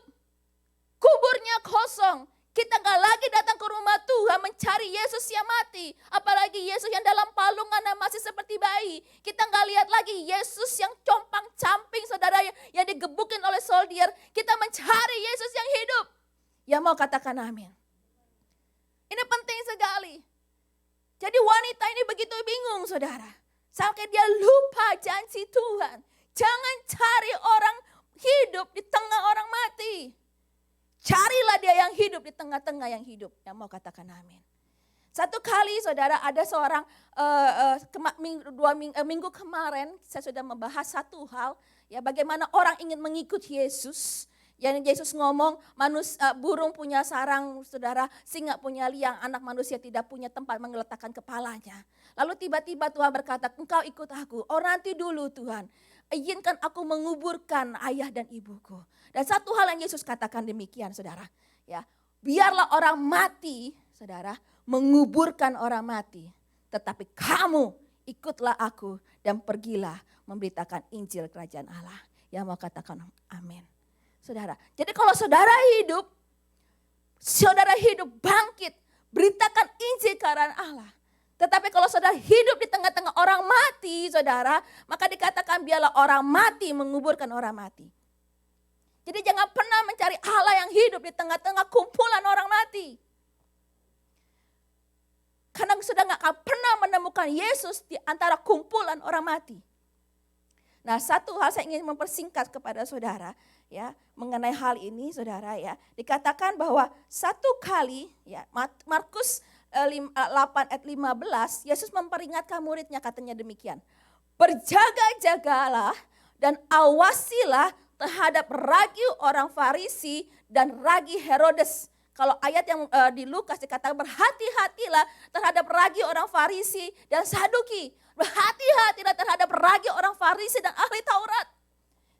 Kuburnya kosong. Kita nggak lagi datang ke rumah Tuhan mencari Yesus yang mati. Apalagi Yesus yang dalam palungan dan masih seperti bayi. Kita nggak lihat lagi Yesus yang compang-camping, saudara, yang digebukin oleh soldier. Kita mencari Yesus yang hidup. Yang mau katakan amin. Ini penting sekali. Jadi wanita ini begitu bingung, saudara. Sampai dia lupa janji Tuhan. Jangan cari orang hidup di tengah orang mati. Carilah dia yang hidup di tengah-tengah yang hidup. Yang mau katakan amin. Satu kali, saudara, ada seorang minggu kemarin saya sudah membahas satu hal, ya, bagaimana orang ingin mengikut Yesus. Yang Yesus ngomong, burung punya sarang, saudara, singa punya liang, anak manusia tidak punya tempat meletakkan kepalanya. Lalu tiba-tiba Tuhan berkata, engkau ikut aku. Oh, nanti dulu Tuhan, izinkan aku menguburkan ayah dan ibuku. Dan satu hal yang Yesus katakan demikian, saudara, ya, biarlah orang mati, saudara, menguburkan orang mati. Tetapi kamu ikutlah aku dan pergilah memberitakan Injil Kerajaan Allah. Yang mau katakan amin. Saudara, jadi kalau saudara hidup bangkit, beritakan Injil Kerajaan Allah. Tetapi kalau saudara hidup di tengah-tengah orang mati, saudara, maka dikatakan biarlah orang mati menguburkan orang mati. Jadi jangan pernah mencari Allah yang hidup di tengah-tengah kumpulan orang mati. Karena sudah gak akan pernah menemukan Yesus di antara kumpulan orang mati. Nah, satu hal saya ingin mempersingkat kepada saudara, ya, mengenai hal ini, saudara, ya. Dikatakan bahwa satu kali, ya, Markus 8 ayat 15, Yesus memperingatkan muridnya, katanya demikian. Berjaga-jagalah dan awasilah terhadap ragi orang Farisi dan ragi Herodes. Kalau ayat yang di Lukas dikatakan berhati-hatilah terhadap ragi orang Farisi dan Saduki. Berhati-hatilah terhadap ragi orang Farisi dan ahli Taurat.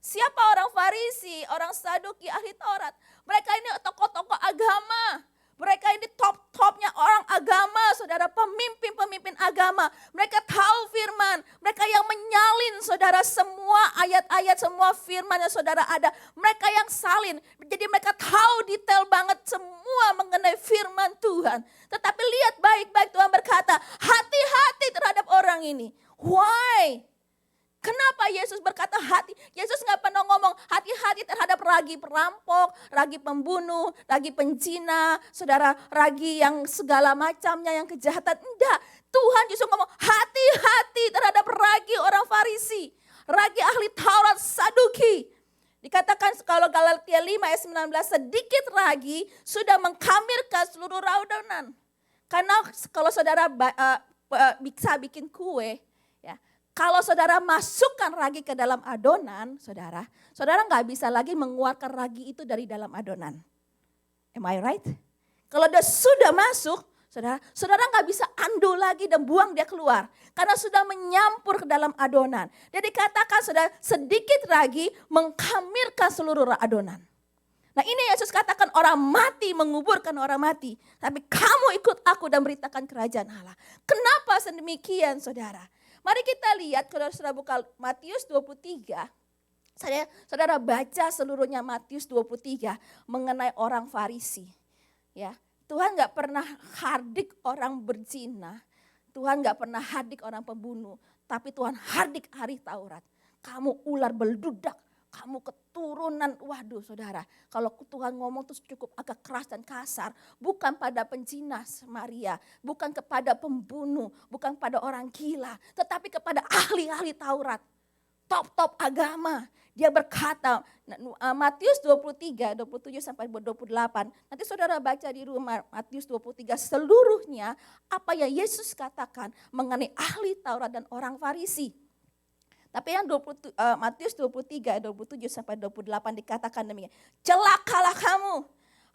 Siapa orang Farisi, orang Saduki, ahli Taurat? Mereka ini tokoh-tokoh agama. Mereka ini top-topnya orang agama, saudara, pemimpin-pemimpin agama. Mereka tahu firman, mereka yang menyalin, saudara, semua ayat-ayat, semua firman yang saudara ada. Mereka yang salin, jadi mereka tahu detail banget semua mengenai firman Tuhan. Tetapi lihat baik-baik, Tuhan berkata, hati-hati terhadap orang ini. Why? Kenapa Yesus berkata hati? Yesus nggak pernah ngomong hati-hati terhadap ragi perampok, ragi pembunuh, ragi penjina, saudara, ragi yang segala macamnya yang kejahatan. Enggak, Tuhan justru ngomong hati-hati terhadap ragi orang Farisi, ragi ahli Taurat, Saduki. Dikatakan kalau Galatia 5 ayat 19, sedikit ragi sudah mengkhamirkan seluruh raudanan. Karena kalau saudara bisa bikin kue, Kalau saudara masukkan ragi ke dalam adonan, saudara nggak bisa lagi mengeluarkan ragi itu dari dalam adonan. Am I right? Kalau dia sudah masuk, saudara nggak bisa undo lagi dan buang dia keluar. Karena sudah menyampur ke dalam adonan. Jadi katakan saudara, sedikit ragi mengkhamirkan seluruh adonan. Nah ini Yesus katakan orang mati menguburkan orang mati. Tapi kamu ikut aku dan beritakan kerajaan Allah. Kenapa sedemikian saudara? Mari kita lihat kalau saudara buka Matius 23. Saudara baca seluruhnya Matius 23 mengenai orang Farisi. Ya, Tuhan gak pernah hardik orang berzina. Tuhan gak pernah hardik orang pembunuh. Tapi Tuhan hardik ahli Taurat. Kamu ular beludak. Kamu keturunan, waduh saudara. Kalau Tuhan ngomong tuh cukup agak keras dan kasar. Bukan pada penjina Samaria. Bukan kepada pembunuh. Bukan pada orang gila. Tetapi kepada ahli-ahli Taurat. Top-top agama. Dia berkata, Matius 23, 27 sampai 28. Nanti saudara baca di rumah Matius 23 seluruhnya. Apa yang Yesus katakan mengenai ahli Taurat dan orang Farisi. Tapi yang Matius 23, 27 sampai 28 dikatakan demikian. Celakalah kamu,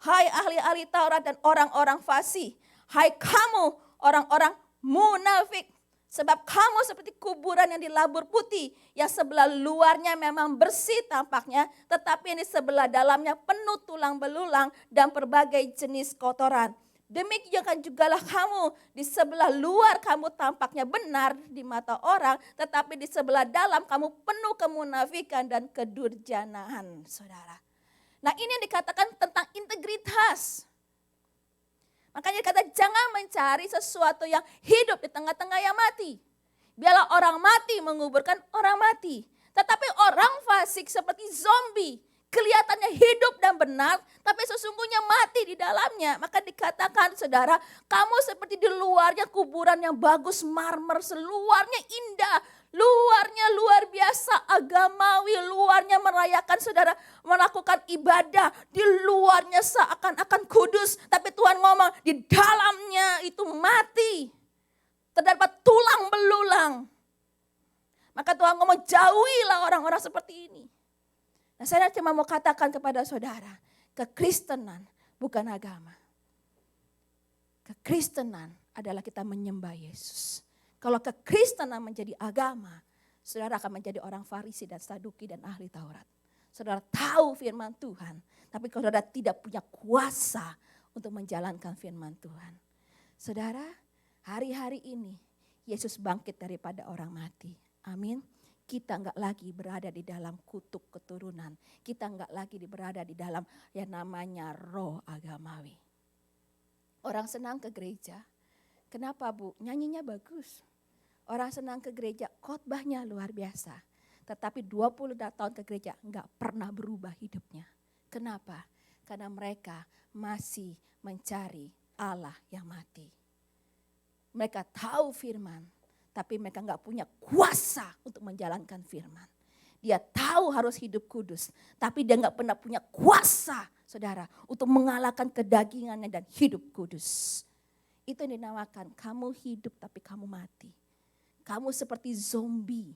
hai ahli-ahli Taurat dan orang-orang fasih. Hai kamu, orang-orang munafik. Sebab kamu seperti kuburan yang dilabur putih. Yang sebelah luarnya memang bersih tampaknya. Tetapi yang di sebelah dalamnya penuh tulang belulang dan berbagai jenis kotoran. Demikian jugalah kamu, di sebelah luar kamu tampaknya benar di mata orang, tetapi di sebelah dalam kamu penuh kemunafikan dan kedurjanaan, saudara. Nah ini yang dikatakan tentang integritas. Makanya dikatakan jangan mencari sesuatu yang hidup di tengah-tengah yang mati. Biarlah orang mati menguburkan orang mati. Tetapi orang fasik seperti zombie. Kelihatannya hidup dan benar, tapi sesungguhnya mati di dalamnya. Maka dikatakan saudara, kamu seperti di luarnya kuburan yang bagus marmer, seluarnya indah. Luarnya luar biasa agamawi, luarnya merayakan saudara, melakukan ibadah. Di luarnya seakan-akan kudus, tapi Tuhan ngomong di dalamnya itu mati. Terdapat tulang belulang. Maka Tuhan ngomong jauhilah orang-orang seperti ini. Nah, saya cuma mau katakan kepada saudara, kekristenan bukan agama. Kekristenan adalah kita menyembah Yesus. Kalau kekristenan menjadi agama, saudara akan menjadi orang Farisi dan Saduki dan ahli Taurat. Saudara tahu firman Tuhan, tapi saudara tidak punya kuasa untuk menjalankan firman Tuhan. Saudara, hari-hari ini Yesus bangkit daripada orang mati. Amin. Kita enggak lagi berada di dalam kutuk keturunan. Kita enggak lagi berada di dalam yang namanya roh agamawi. Orang senang ke gereja. Kenapa Bu? Nyanyinya bagus. Orang senang ke gereja, khotbahnya luar biasa. Tetapi 20 tahun ke gereja enggak pernah berubah hidupnya. Kenapa? Karena mereka masih mencari Allah yang mati. Mereka tahu firman. Tapi mereka gak punya kuasa untuk menjalankan firman. Dia tahu harus hidup kudus. Tapi dia gak pernah punya kuasa, saudara, untuk mengalahkan kedagingannya dan hidup kudus. Itu yang dinamakan kamu hidup tapi kamu mati. Kamu seperti zombie.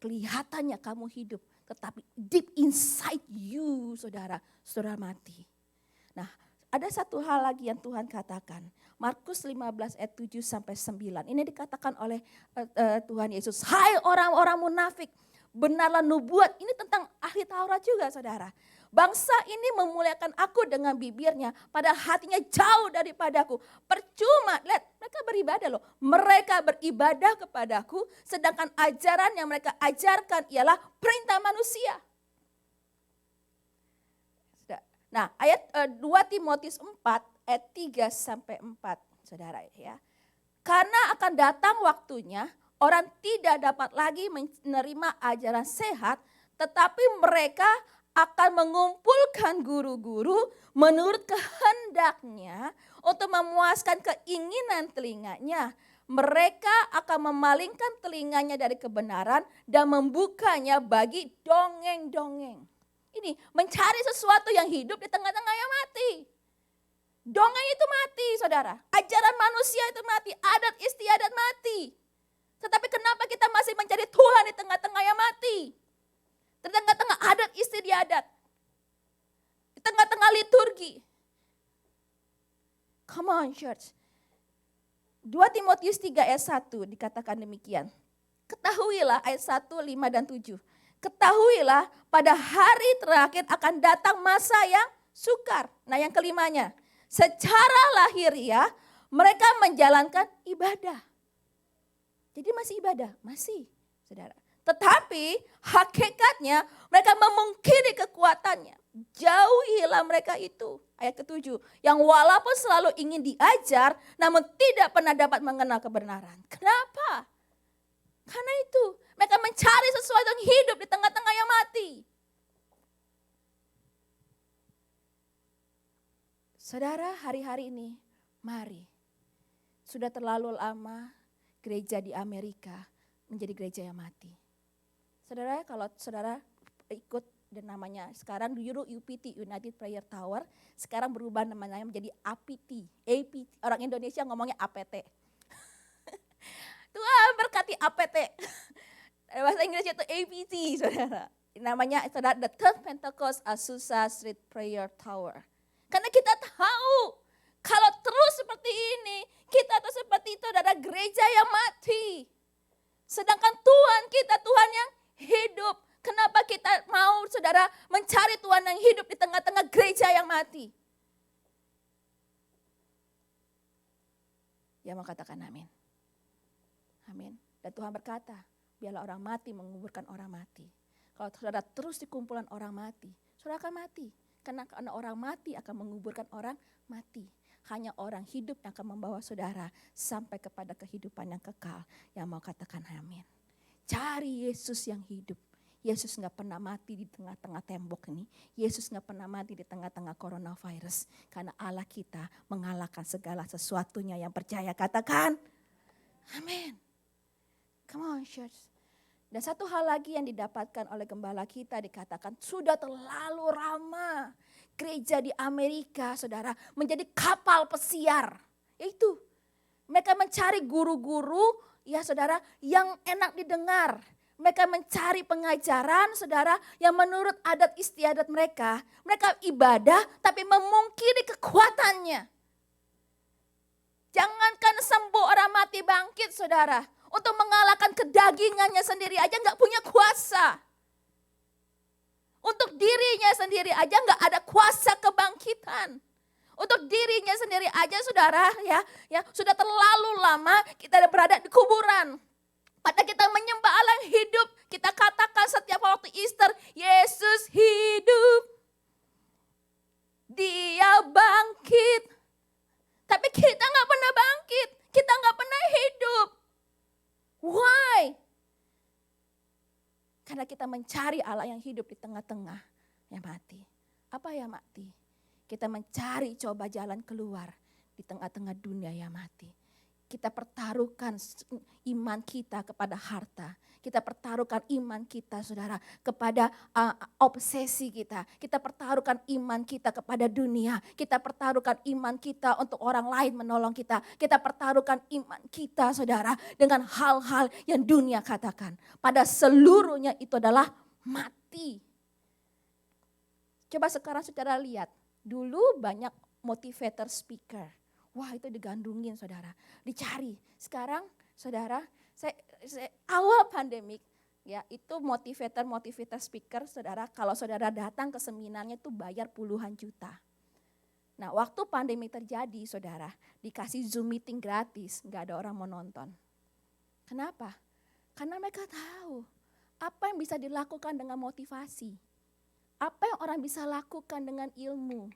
Kelihatannya kamu hidup. Tetapi deep inside you, saudara mati. Nah, ada satu hal lagi yang Tuhan katakan. Markus 15 ayat 7 sampai 9. Ini dikatakan oleh Tuhan Yesus. Hai orang-orang munafik, benarlah nubuat. Ini tentang ahli Taurat juga saudara. Bangsa ini memuliakan aku dengan bibirnya, padahal hatinya jauh daripadaku. Percuma, lihat mereka beribadah loh. Mereka beribadah kepadaku, sedangkan ajaran yang mereka ajarkan ialah perintah manusia. Nah ayat 2 Timotius 4 ayat 3 sampai 4 saudara ya. Karena akan datang waktunya orang tidak dapat lagi menerima ajaran sehat, tetapi mereka akan mengumpulkan guru-guru menurut kehendaknya untuk memuaskan keinginan telinganya. Mereka akan memalingkan telinganya dari kebenaran dan membukanya bagi dongeng-dongeng. Ini mencari sesuatu yang hidup di tengah-tengah yang mati. Dongeng itu mati saudara. Ajaran manusia itu mati. Adat istiadat mati. Tetapi kenapa kita masih mencari Tuhan di tengah-tengah yang mati? Di tengah-tengah adat istiadat. Di tengah-tengah liturgi. Come on church. 2 Timotius 3 ayat 1 dikatakan demikian. Ketahuilah ayat 1, 5 dan 7. Ketahuilah pada hari terakhir akan datang masa yang sukar. Nah yang kelimanya. Secara lahiriah mereka menjalankan ibadah. Jadi masih ibadah? Masih, saudara. Tetapi hakikatnya mereka memungkiri kekuatannya. Jauhilah mereka itu. Ayat ke-7. Yang walaupun selalu ingin diajar, namun tidak pernah dapat mengenal kebenaran. Kenapa? Karena itu mereka mencari sesuatu yang hidup di tengah-tengah yang mati. Saudara, hari-hari ini, mari. Sudah terlalu lama gereja di Amerika menjadi gereja yang mati. Saudara, kalau saudara ikut dan namanya sekarang dulu UPT, United Prayer Tower, sekarang berubah namanya menjadi APT. Orang Indonesia ngomongnya APT. Tuhan berkati APT. Bahasa Inggrisnya itu APT, saudara. Namanya saudara The Third Pentecost Azusa Street Prayer Tower. Karena kita tahu kalau terus seperti ini, kita terus seperti itu adalah gereja yang mati. Sedangkan Tuhan kita Tuhan yang hidup. Kenapa kita mau saudara mencari Tuhan yang hidup di tengah-tengah gereja yang mati? Ya mau katakan amin. Amin. Dan Tuhan berkata, biarlah orang mati menguburkan orang mati. Kalau saudara terus di kumpulan orang mati, saudara akan mati. Karena orang mati akan menguburkan orang mati. Hanya orang hidup yang akan membawa saudara sampai kepada kehidupan yang kekal. Yang mau katakan amin. Cari Yesus yang hidup. Yesus gak pernah mati di tengah-tengah tembok ini. Yesus gak pernah mati di tengah-tengah coronavirus. Karena Allah kita mengalahkan segala sesuatunya yang percaya. Katakan amin. Come on church. Dan satu hal lagi yang didapatkan oleh gembala kita dikatakan sudah terlalu lama gereja di Amerika saudara menjadi kapal pesiar. Yaitu mereka mencari guru-guru ya saudara yang enak didengar. Mereka mencari pengajaran saudara yang menurut adat istiadat mereka. Mereka ibadah tapi memungkiri kekuatannya. Jangankan sembuh orang mati bangkit saudara. Untuk mengalahkan kedagingannya sendiri aja gak punya kuasa. Untuk dirinya sendiri aja gak ada kuasa kebangkitan. Untuk dirinya sendiri aja saudara ya sudah terlalu lama kita berada di kuburan. Pada kita menyembah Allah yang hidup, kita katakan setiap waktu Easter, Yesus hidup. Dia bangkit. Tapi kita gak pernah bangkit, kita gak pernah hidup. Why? Karena kita mencari Allah yang hidup di tengah-tengah yang mati. Apa yang mati? Kita mencari coba jalan keluar di tengah-tengah dunia yang mati. Kita pertaruhkan iman kita kepada harta. Kita pertaruhkan iman kita saudara kepada obsesi kita. Kita pertaruhkan iman kita kepada dunia. Kita pertaruhkan iman kita untuk orang lain menolong kita. Kita pertaruhkan iman kita saudara dengan hal-hal yang dunia katakan. Pada seluruhnya itu adalah mati. Coba sekarang saudara lihat. Dulu banyak motivator speaker. Wah itu digandungin saudara. Dicari. Sekarang saudara awal pandemik ya itu motivator speaker saudara kalau saudara datang ke seminarnya itu bayar puluhan juta. Nah waktu pandemi terjadi saudara dikasih Zoom meeting gratis nggak ada orang mau nonton. Kenapa? Karena mereka tahu apa yang bisa dilakukan dengan motivasi. Apa yang orang bisa lakukan dengan ilmu.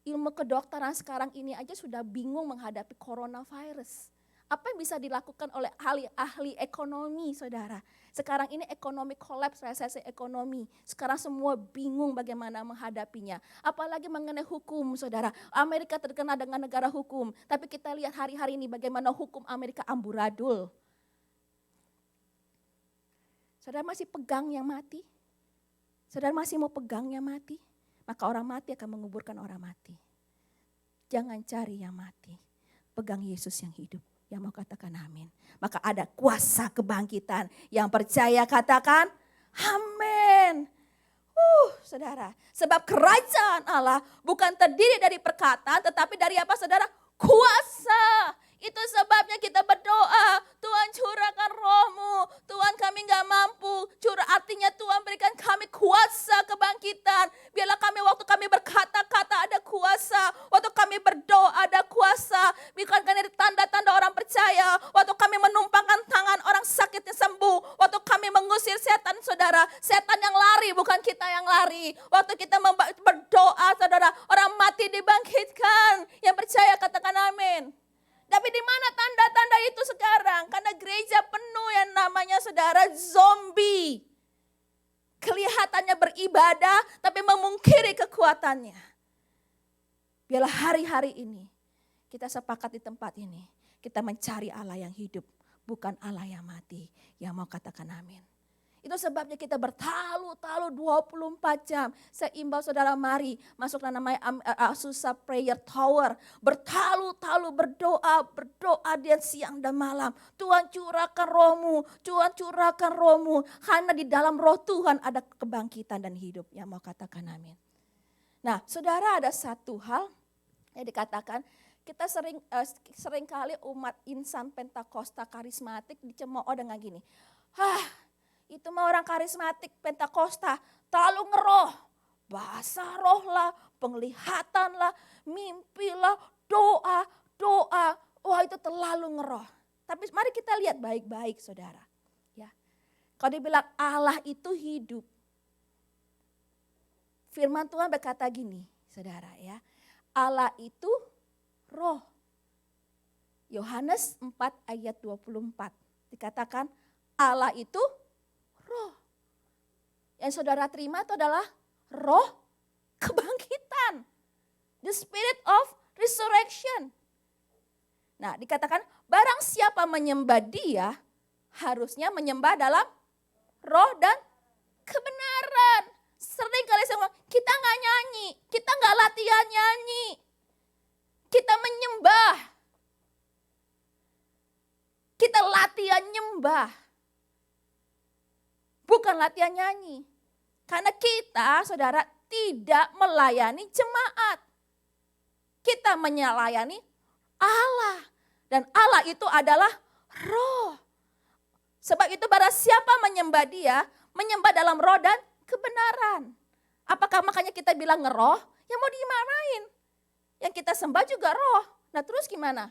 Ilmu kedokteran sekarang ini aja sudah bingung menghadapi coronavirus. Apa yang bisa dilakukan oleh ahli ekonomi saudara. Sekarang ini ekonomi kolaps, resesi ekonomi. Sekarang semua bingung bagaimana menghadapinya. Apalagi mengenai hukum saudara. Amerika terkenal dengan negara hukum. Tapi kita lihat hari-hari ini bagaimana hukum Amerika amburadul. Saudara masih pegang yang mati? Saudara masih mau pegang yang mati? Maka orang mati akan menguburkan orang mati. Jangan cari yang mati. Pegang Yesus yang hidup. Yang mau katakan amin. Maka ada kuasa kebangkitan. Yang percaya katakan amin. Saudara. Sebab kerajaan Allah bukan terdiri dari perkataan, tetapi dari apa saudara? Kuasa. Itu sebabnya kita berdoa, Tuhan curahkan roh-Mu, Tuhan kami gak mampu, artinya Tuhan berikan kami kuasa kebangkitan. Biarlah kami waktu kami berkata-kata ada kuasa, waktu kami berdoa ada kuasa, bukan karena tanda-tanda orang percaya, waktu kami menumpangkan tangan orang sakitnya sembuh, waktu kami mengusir setan saudara, setan yang lari bukan kita yang lari, waktu kita berdoa saudara, orang mati dibangkitkan, yang percaya katakan amin. Tapi di mana tanda-tanda itu sekarang? Karena gereja penuh yang namanya saudara zombie. Kelihatannya beribadah tapi memungkiri kekuatannya. Biarlah hari-hari ini kita sepakat di tempat ini. Kita mencari Allah yang hidup, bukan Allah yang mati. Yang mau katakan amin. Itu sebabnya kita bertalu-talu 24 jam. Saya imbau saudara mari masuklah namanya Azusa Prayer Tower. Bertalu-talu berdoa dia siang dan malam. Tuhan curahkan roh-Mu, Tuhan curahkan roh-Mu. Karena di dalam roh Tuhan ada kebangkitan dan hidup. Yang mau katakan amin. Nah saudara ada satu hal yang dikatakan. Kita sering kali umat insan Pentakosta karismatik dicemooh dengan gini. Itu mah orang karismatik Pentakosta terlalu ngeroh. Bahasa roh lah, penglihatan lah, mimpi lah, doa. Wah itu terlalu ngeroh. Tapi mari kita lihat baik-baik saudara. Ya. Kalau dibilang Allah itu hidup. Firman Tuhan berkata gini saudara ya. Allah itu roh. Yohanes 4 ayat 24. Dikatakan Allah itu roh. Yang saudara terima itu adalah roh kebangkitan. The spirit of resurrection. Nah dikatakan barang siapa menyembah dia harusnya menyembah dalam roh dan kebenaran. Sering kali saya ngomong, kita gak nyanyi, kita gak latihan nyanyi. Kita menyembah. Kita latihan nyembah. Bukan latihan nyanyi. Karena kita, saudara, tidak melayani jemaat. Kita melayani Allah. Dan Allah itu adalah roh. Sebab itu barang siapa menyembah dia, menyembah dalam roh dan kebenaran. Apakah makanya kita bilang ngeroh? Ya mau dimarahin. Yang kita sembah juga roh. Nah terus gimana?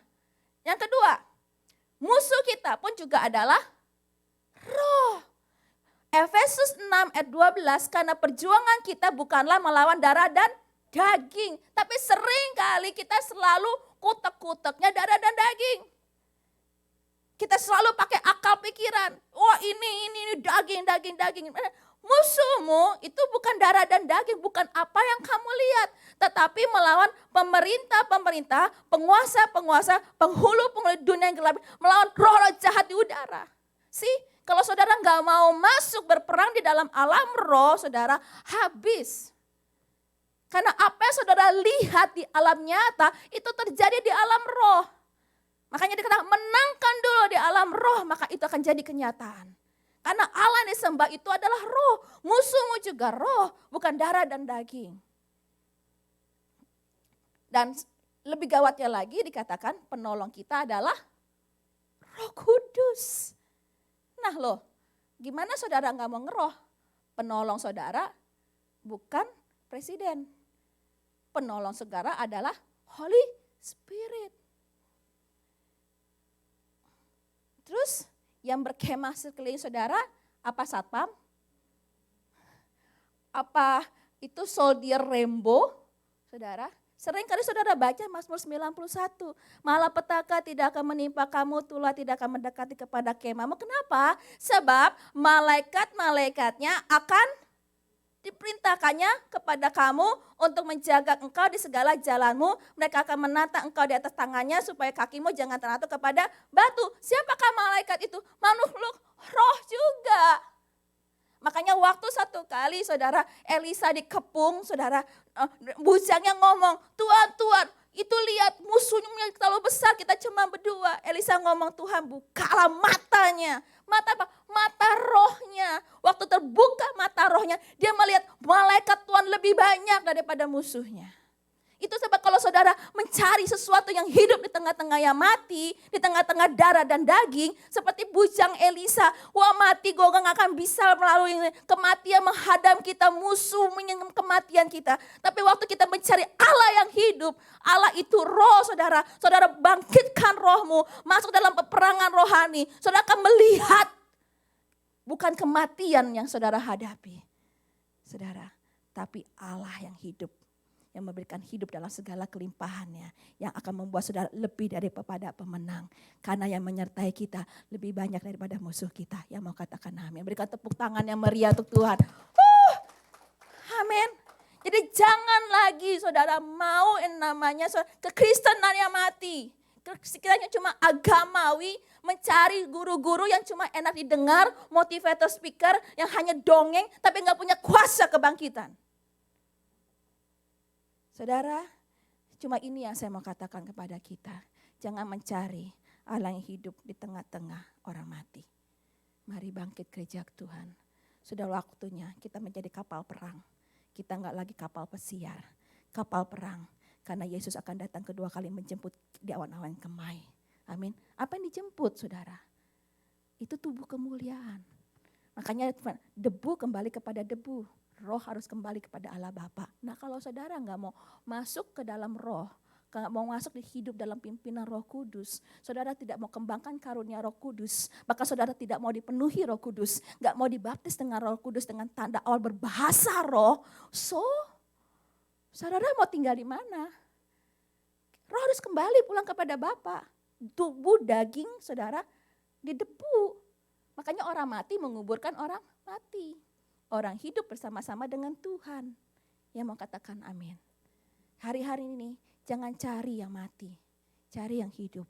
Yang kedua, musuh kita pun juga adalah roh. Efesus 6 ayat 12, karena perjuangan kita bukanlah melawan darah dan daging. Tapi sering kali kita selalu kutek-kuteknya darah dan daging. Kita selalu pakai akal pikiran. Wah ini daging. Musuhmu itu bukan darah dan daging, bukan apa yang kamu lihat. Tetapi melawan pemerintah-pemerintah, penguasa-penguasa, penghulu-penghulu dunia yang gelap. Melawan roh-roh jahat di udara. Kalau saudara nggak mau masuk berperang di dalam alam roh, saudara habis. Karena apa yang saudara lihat di alam nyata, itu terjadi di alam roh. Makanya dikatakan menangkan dulu di alam roh, maka itu akan jadi kenyataan. Karena Allah yang disembah itu adalah roh. Musuhmu juga roh, bukan darah dan daging. Dan lebih gawatnya lagi dikatakan penolong kita adalah Roh Kudus. Nah loh, gimana saudara nggak mau ngeroh? Penolong saudara bukan presiden. Penolong saudara adalah Holy Spirit. Terus yang berkemah sekeliling saudara, apa satpam? Apa itu soldier rainbow, saudara? Sering kali saudara baca Mazmur 91, malapetaka tidak akan menimpa kamu, tulah tidak akan mendekati kepada kemahmu. Kenapa? Sebab malaikat-malaikatnya akan diperintahkannya kepada kamu untuk menjaga engkau di segala jalanmu. Mereka akan menatang engkau di atas tangannya supaya kakimu jangan terjatuh kepada batu. Siapakah malaikat itu? Makhluk roh juga. Makanya waktu satu kali saudara Elisa dikepung, saudara bujangnya ngomong, Tuhan, itu lihat musuhnya terlalu besar, kita cuma berdua. Elisa bisa ngomong, Tuhan bukalah matanya. Mata apa? Mata rohnya. Waktu terbuka mata rohnya, dia melihat malaikat Tuhan lebih banyak daripada musuhnya. Itu sebab kalau saudara mencari sesuatu yang hidup di tengah-tengah yang mati, di tengah-tengah darah dan daging, seperti bujang Elisa, wah mati gue gak akan bisa melalui kematian menghadang kita, musuh menyinggung kematian kita. Tapi waktu kita mencari Allah yang hidup, Allah itu roh saudara, saudara bangkitkan rohmu, masuk dalam peperangan rohani, saudara akan melihat bukan kematian yang saudara hadapi, saudara, tapi Allah yang hidup, yang memberikan hidup dalam segala kelimpahannya, yang akan membuat saudara lebih daripada pemenang. Karena yang menyertai kita lebih banyak daripada musuh kita. Yang mau katakan amin. Berikan tepuk tangan yang meriah untuk Tuhan. Amin. Jadi jangan lagi saudara mau yang namanya kekristenan yang mati. Sekiranya cuma agamawi, mencari guru-guru yang cuma enak didengar, motivator speaker yang hanya dongeng tapi gak punya kuasa kebangkitan. Saudara, cuma ini yang saya mau katakan kepada kita. Jangan mencari Allah yang hidup di tengah-tengah orang mati. Mari bangkit gereja Tuhan. Sudah waktunya kita menjadi kapal perang. Kita enggak lagi kapal pesiar, kapal perang. Karena Yesus akan datang kedua kali menjemput di awan-awan kemai. Amin. Apa yang dijemput saudara? Itu tubuh kemuliaan. Makanya debu kembali kepada debu. Roh harus kembali kepada Allah Bapa. Nah kalau saudara nggak mau masuk ke dalam roh, nggak mau masuk di hidup dalam pimpinan Roh Kudus, saudara tidak mau kembangkan karunia Roh Kudus, bahkan saudara tidak mau dipenuhi Roh Kudus, nggak mau dibaptis dengan Roh Kudus dengan tanda awal berbahasa roh, saudara mau tinggal di mana? Roh harus kembali pulang kepada Bapa. Tubuh daging saudara di debu. Makanya orang mati menguburkan orang mati. Orang hidup bersama-sama dengan Tuhan. Yang mau katakan amin. Hari-hari ini jangan cari yang mati. Cari yang hidup.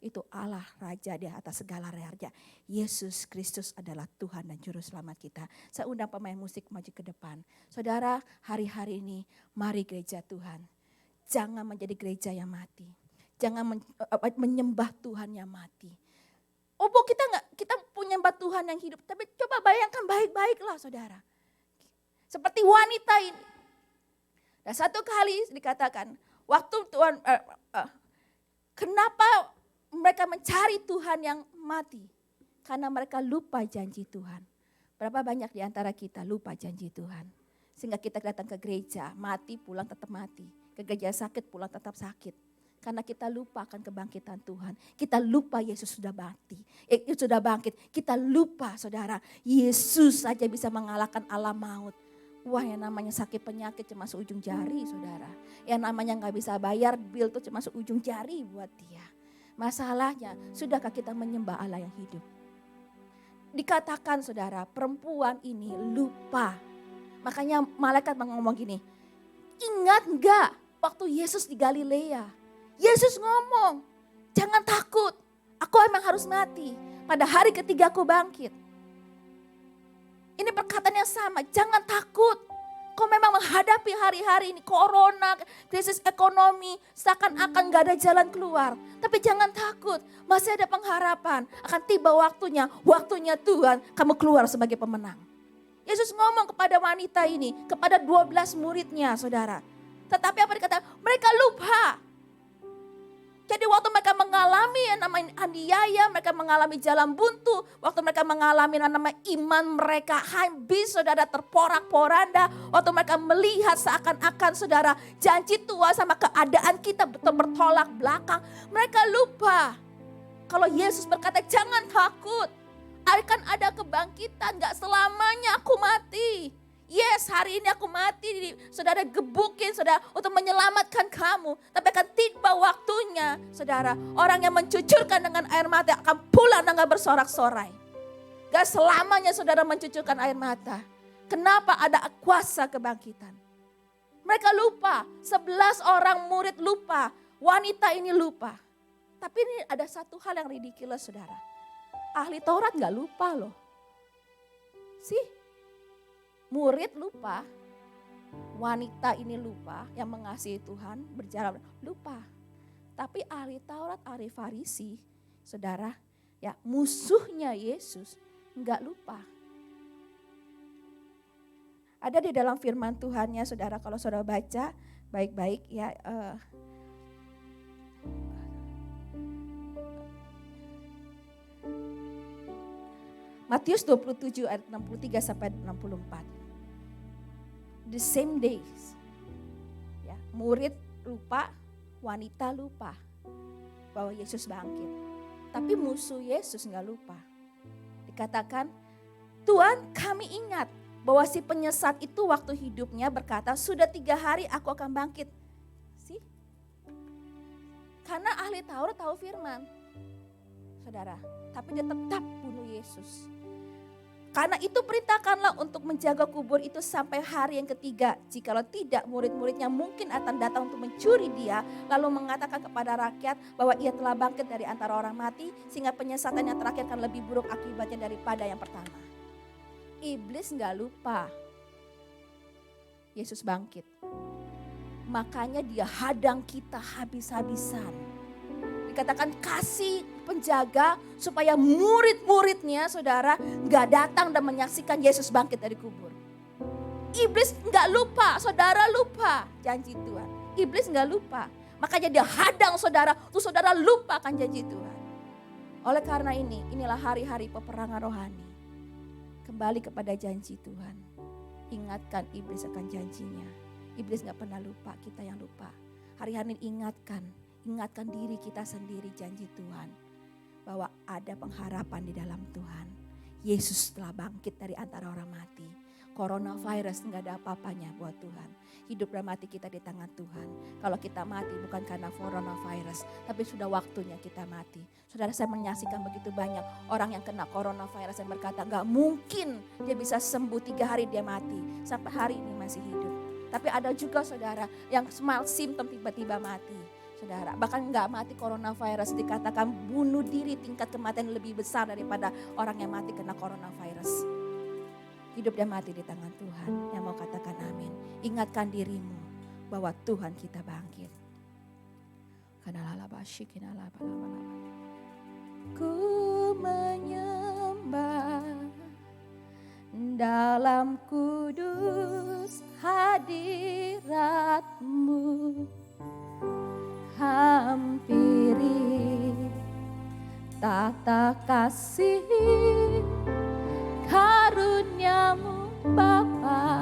Itu Allah Raja di atas segala raja. Yesus Kristus adalah Tuhan dan Juru Selamat kita. Saya undang pemain musik maju ke depan. Saudara, hari-hari ini mari gereja Tuhan. Jangan menjadi gereja yang mati. Jangan menyembah Tuhan yang mati. Kita punya Tuhan yang hidup. Tapi coba bayangkan baik-baiklah saudara. Seperti wanita ini. Dan satu kali dikatakan, waktu Tuhan, kenapa mereka mencari Tuhan yang mati? Karena mereka lupa janji Tuhan. Berapa banyak di antara kita lupa janji Tuhan. Sehingga kita datang ke gereja, mati pulang tetap mati. Ke gereja sakit pulang tetap sakit. Karena kita lupa akan kebangkitan Tuhan. Kita lupa Yesus sudah mati. Sudah bangkit. Kita lupa saudara. Yesus saja bisa mengalahkan alam maut. Wah yang namanya sakit penyakit cuma seujung jari saudara. Yang namanya gak bisa bayar bill itu cuma seujung jari buat dia. Masalahnya sudahkah kita menyembah Allah yang hidup? Dikatakan saudara perempuan ini lupa. Makanya malaikat ngomong gini. Ingat gak waktu Yesus di Galilea? Yesus ngomong, jangan takut, aku emang harus mati. Pada hari ketiga aku bangkit. Ini perkataan yang sama, jangan takut. Kau memang menghadapi hari-hari ini, corona, krisis ekonomi, seakan-akan gak ada jalan keluar. Tapi jangan takut, masih ada pengharapan. Akan tiba waktunya Tuhan, kamu keluar sebagai pemenang. Yesus ngomong kepada wanita ini, kepada 12 muridnya saudara. Tetapi apa dikatakan? Mereka lupa. Jadi waktu mereka mengalami yang namanya aniaya, mereka mengalami jalan buntu, waktu mereka mengalami yang namanya iman mereka habis saudara terporak-poranda, waktu mereka melihat seakan-akan saudara janji Tuhan sama keadaan kita bertolak belakang, mereka lupa. Kalau Yesus berkata jangan takut, akan ada kebangkitan, gak selamanya aku mati. Yes, hari ini aku mati, saudara gebukin saudara untuk menyelamatkan kamu. Tapi akan tiba waktunya saudara, orang yang mencucurkan dengan air mata akan pulang dengan bersorak-sorai. Gak selamanya saudara mencucurkan air mata. Kenapa ada kuasa kebangkitan? Mereka lupa, 11 orang murid lupa, wanita ini lupa. Tapi ini ada satu hal yang ridiculous saudara. Ahli Taurat gak lupa loh. Murid lupa, wanita ini lupa yang mengasihi Tuhan berjalan lupa. Tapi ahli Taurat, ahli Farisi saudara, ya musuhnya Yesus nggak lupa. Ada di dalam firman Tuhannya, saudara, kalau saudara baca baik-baik ya. Matius 27 ayat 63 sampai 64. The same days. Ya, murid lupa, wanita lupa bahwa Yesus bangkit. Tapi musuh Yesus nggak lupa. Dikatakan, Tuhan, kami ingat bahwa si penyesat itu waktu hidupnya berkata, sudah 3 hari aku akan bangkit. Sih? Karena ahli Taurat tahu firman, saudara. Tapi dia tetap bunuh Yesus. Karena itu perintahkanlah untuk menjaga kubur itu sampai hari yang ketiga. Jikalau tidak, murid-muridnya mungkin akan datang untuk mencuri dia. Lalu mengatakan kepada rakyat bahwa ia telah bangkit dari antara orang mati. Sehingga penyesatan yang terakhir akan lebih buruk akibatnya daripada yang pertama. Iblis gak lupa Yesus bangkit. Makanya dia hadang kita habis-habisan. Dikatakan kasih penjaga supaya murid-muridnya, saudara, gak datang dan menyaksikan Yesus bangkit dari kubur. Iblis gak lupa, saudara lupa janji Tuhan. Iblis gak lupa, makanya dia hadang saudara, tuh saudara lupa akan janji Tuhan. Oleh karena ini, inilah hari-hari peperangan rohani. Kembali kepada janji Tuhan. Ingatkan iblis akan janjinya. Iblis gak pernah lupa, kita yang lupa. Hari-hari ingatkan diri kita sendiri janji Tuhan. Bahwa ada pengharapan di dalam Tuhan. Yesus telah bangkit dari antara orang mati. Coronavirus nggak ada apa-apanya buat Tuhan. Hidup dan mati kita di tangan Tuhan. Kalau kita mati bukan karena coronavirus, tapi sudah waktunya kita mati. Saudara, saya menyaksikan begitu banyak orang yang kena coronavirus yang berkata nggak mungkin dia bisa sembuh 3 hari dia mati. Sampai hari ini masih hidup. Tapi ada juga saudara yang small symptom tiba-tiba mati. Saudara, bahkan nggak mati coronavirus, dikatakan bunuh diri tingkat kematian lebih besar daripada orang yang mati kena coronavirus. Hidup dan mati di tangan Tuhan. Yang mau katakan amin. Ingatkan dirimu bahwa Tuhan kita bangkit. Ku menyembah dalam kudus hadirat-Mu. Hampiri tata kasih karunia-Mu Bapa.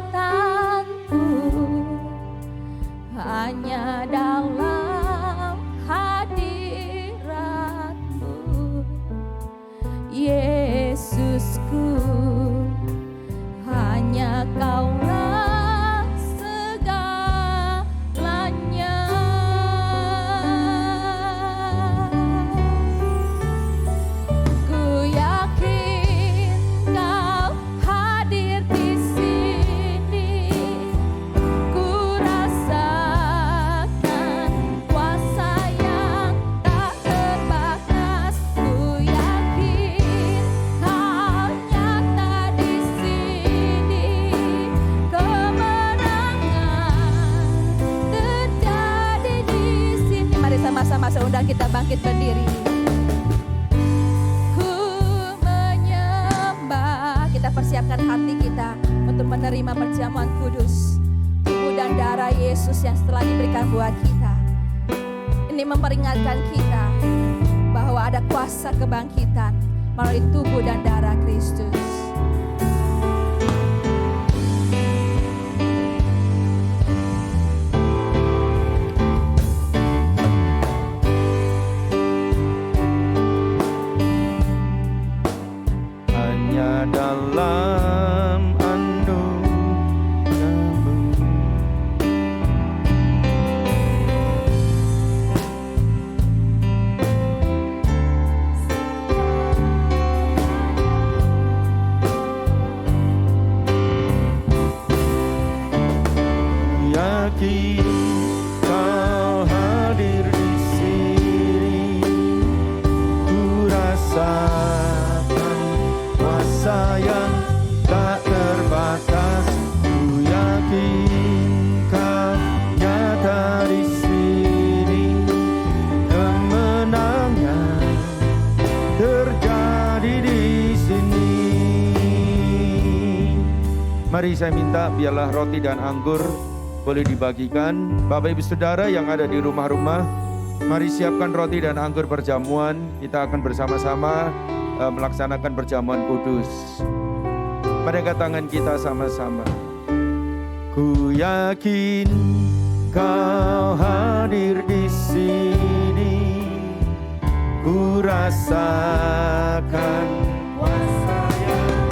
Kekuatanku hanya dalam hadirat-Mu, Yesusku. Hanya Kaulah segalanya. Ku yakin Kau hadir di sini. Ku rasakan kuasa yang tak terbatas. Ku yakin Kau nyata di sini. Kemenangan terjadi di sini. Mari sama-sama saya undang kita bangkit berdiri. Ku menyembah. Kita persiapkan hati kita untuk menerima perjamuan kudus. Tubuh dan darah Yesus yang setelah diberikan buat kita. Ini memperingatkan kita bahwa ada kuasa kebangkitan melalui tubuh dan darah Kristus. Hanya dalam anugerah-Mu yakin Kau hadir di sini. Ku rasakan kuasa yang tak terbatas. Ku yakin Mari saya minta biarlah roti dan anggur boleh dibagikan. Bapak Ibu Saudara yang ada di rumah-rumah, mari siapkan roti dan anggur perjamuan. Kita akan bersama-sama melaksanakan perjamuan kudus. Pada tangan kita sama-sama. Ku yakin Kau hadir di sini, ku rasakan kuasa yang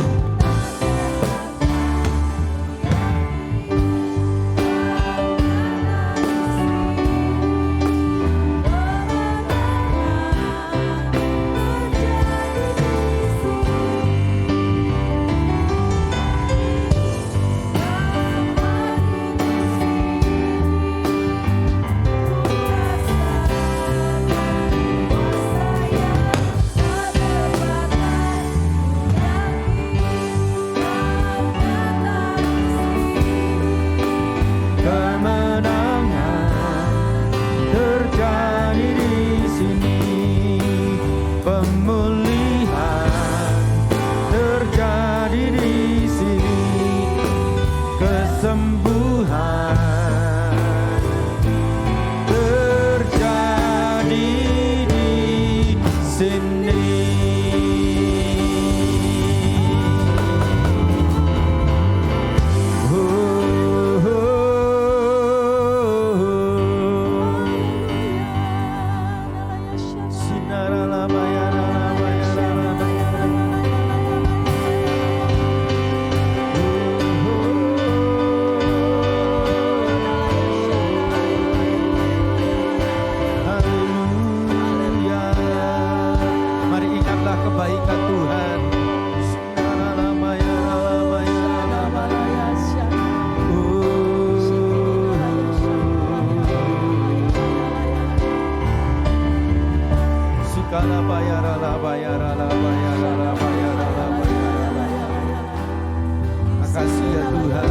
Makasih ya Tuhan,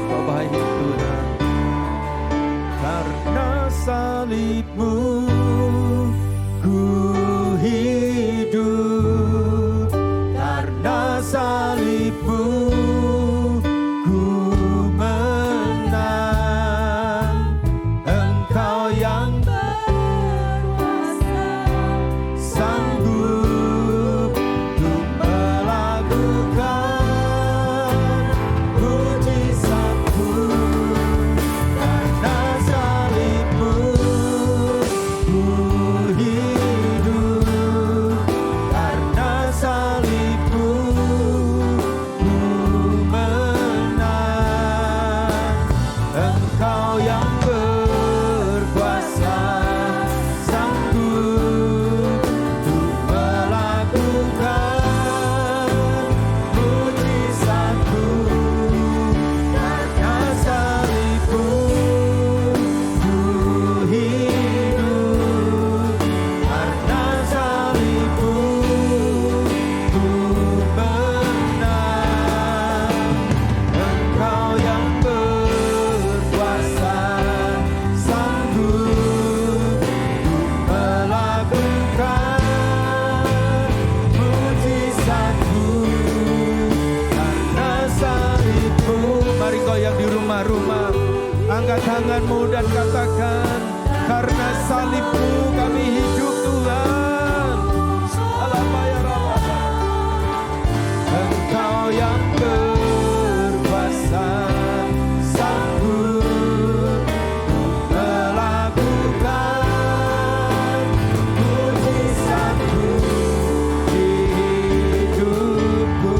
Kau baik Tuhan. Karena salib-Mu ku hidup, karena salib-Mu ku menang. Engkau yang berkuasa, sanggup untuk melakukan mujizat-Mu. Karena salib-Mu ku hidup, karena salib-Mu ku menang. Engkau yang berkuasa, sanggup untuk melakukan mujizat-Mu. Karena salib-Mu ku hidup, karena salib-Mu ku menang. Engkau yang berkuasa, sanggup untuk melakukan mujizat-Mu. Karena salib-Mu. Mari kau yang di rumah-rumah, angkat tanganmu dan katakan, karena salib-Mu kami hidup Tuhan. Engkau yang berkuasa, sanggup melakukan mujizat-Mu di hidupku.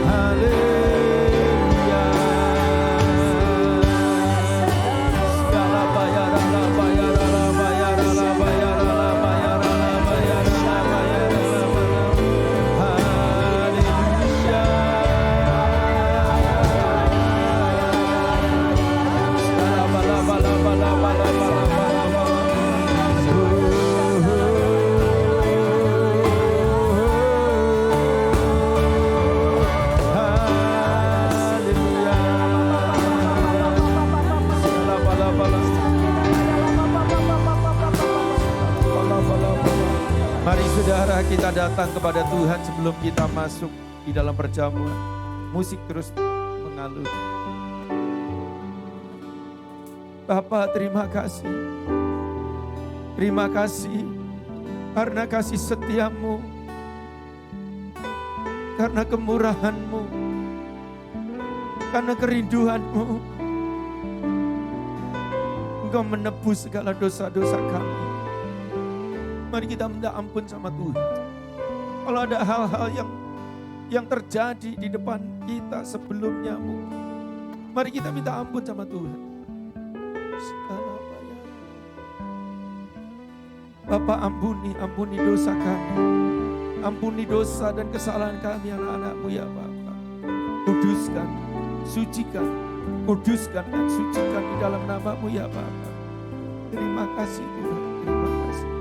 Haleluya. Segala bayaran, bayaran, bayaran, bayaran, bayaran, bayaran, bayaran. Haleluya. Segala bala, bala, bala, bala, bala, bala. Haleluya. Segala bala, bala. Saudara, kita datang kepada Tuhan sebelum kita masuk di dalam perjamuan. Musik terus mengalun. Bapa, terima kasih. Terima kasih karena kasih setiamu, karena kemurahanmu, karena kerinduanmu. Engkau menebus segala dosa-dosa kami. Mari kita minta ampun sama Tuhan. Kalau ada hal-hal yang terjadi di depan kita sebelumnya, mari kita minta ampun sama Tuhan. Bapa, ampuni dosa kami. Ampuni dosa dan kesalahan kami anak-anak-Mu ya Bapa. Kuduskan, sucikan, kuduskan dan sucikan di dalam nama-Mu ya Bapa. Terima kasih Tuhan, terima kasih.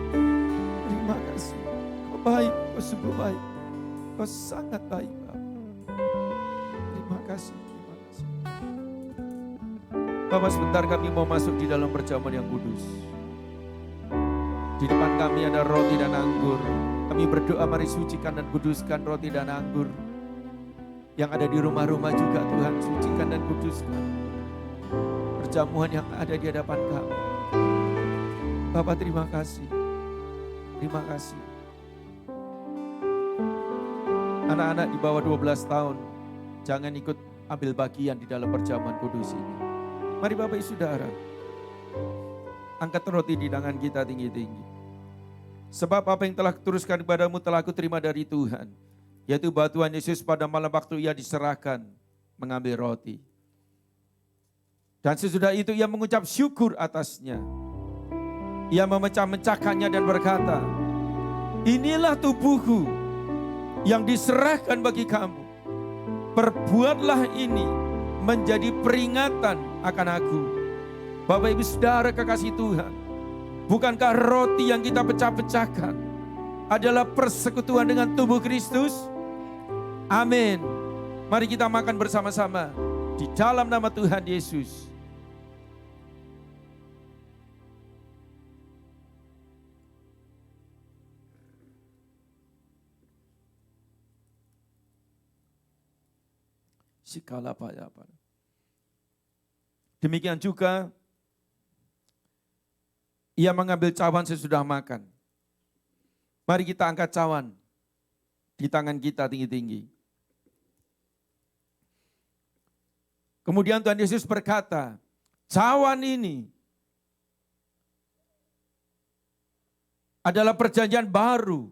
Terima kasih. Kau baik, Kau sungguh baik. Kau sangat baik Bapa. Terima kasih, terima kasih. Bapa, sebentar kami mau masuk di dalam perjamuan yang kudus. Di depan kami ada roti dan anggur. Kami berdoa, mari sucikan dan kuduskan roti dan anggur. Yang ada di rumah-rumah juga Tuhan, sucikan dan kuduskan perjamuan yang ada di hadapan kami. Bapak, terima kasih. Terima kasih. Anak-anak di bawah 12 tahun, jangan ikut ambil bagian di dalam perjamuan kudus ini. Mari Bapak Ibu Saudara, angkat roti di tangan kita tinggi-tinggi. Sebab apa yang telah kuteruskan kepadamu telah kuterima dari Tuhan, yaitu bahwa Tuhan Yesus pada malam waktu ia diserahkan mengambil roti. Dan sesudah itu ia mengucap syukur atasnya. Ia memecah-mecahkannya dan berkata, inilah tubuhku yang diserahkan bagi kamu. Perbuatlah ini menjadi peringatan akan aku. Bapak Ibu Saudara kekasih Tuhan, bukankah roti yang kita pecah-pecahkan adalah persekutuan dengan tubuh Kristus? Amin. Mari kita makan bersama-sama di dalam nama Tuhan Yesus. Demikian juga ia mengambil cawan sesudah makan. Mari kita angkat cawan di tangan kita tinggi-tinggi. Kemudian Tuhan Yesus berkata, cawan ini adalah perjanjian baru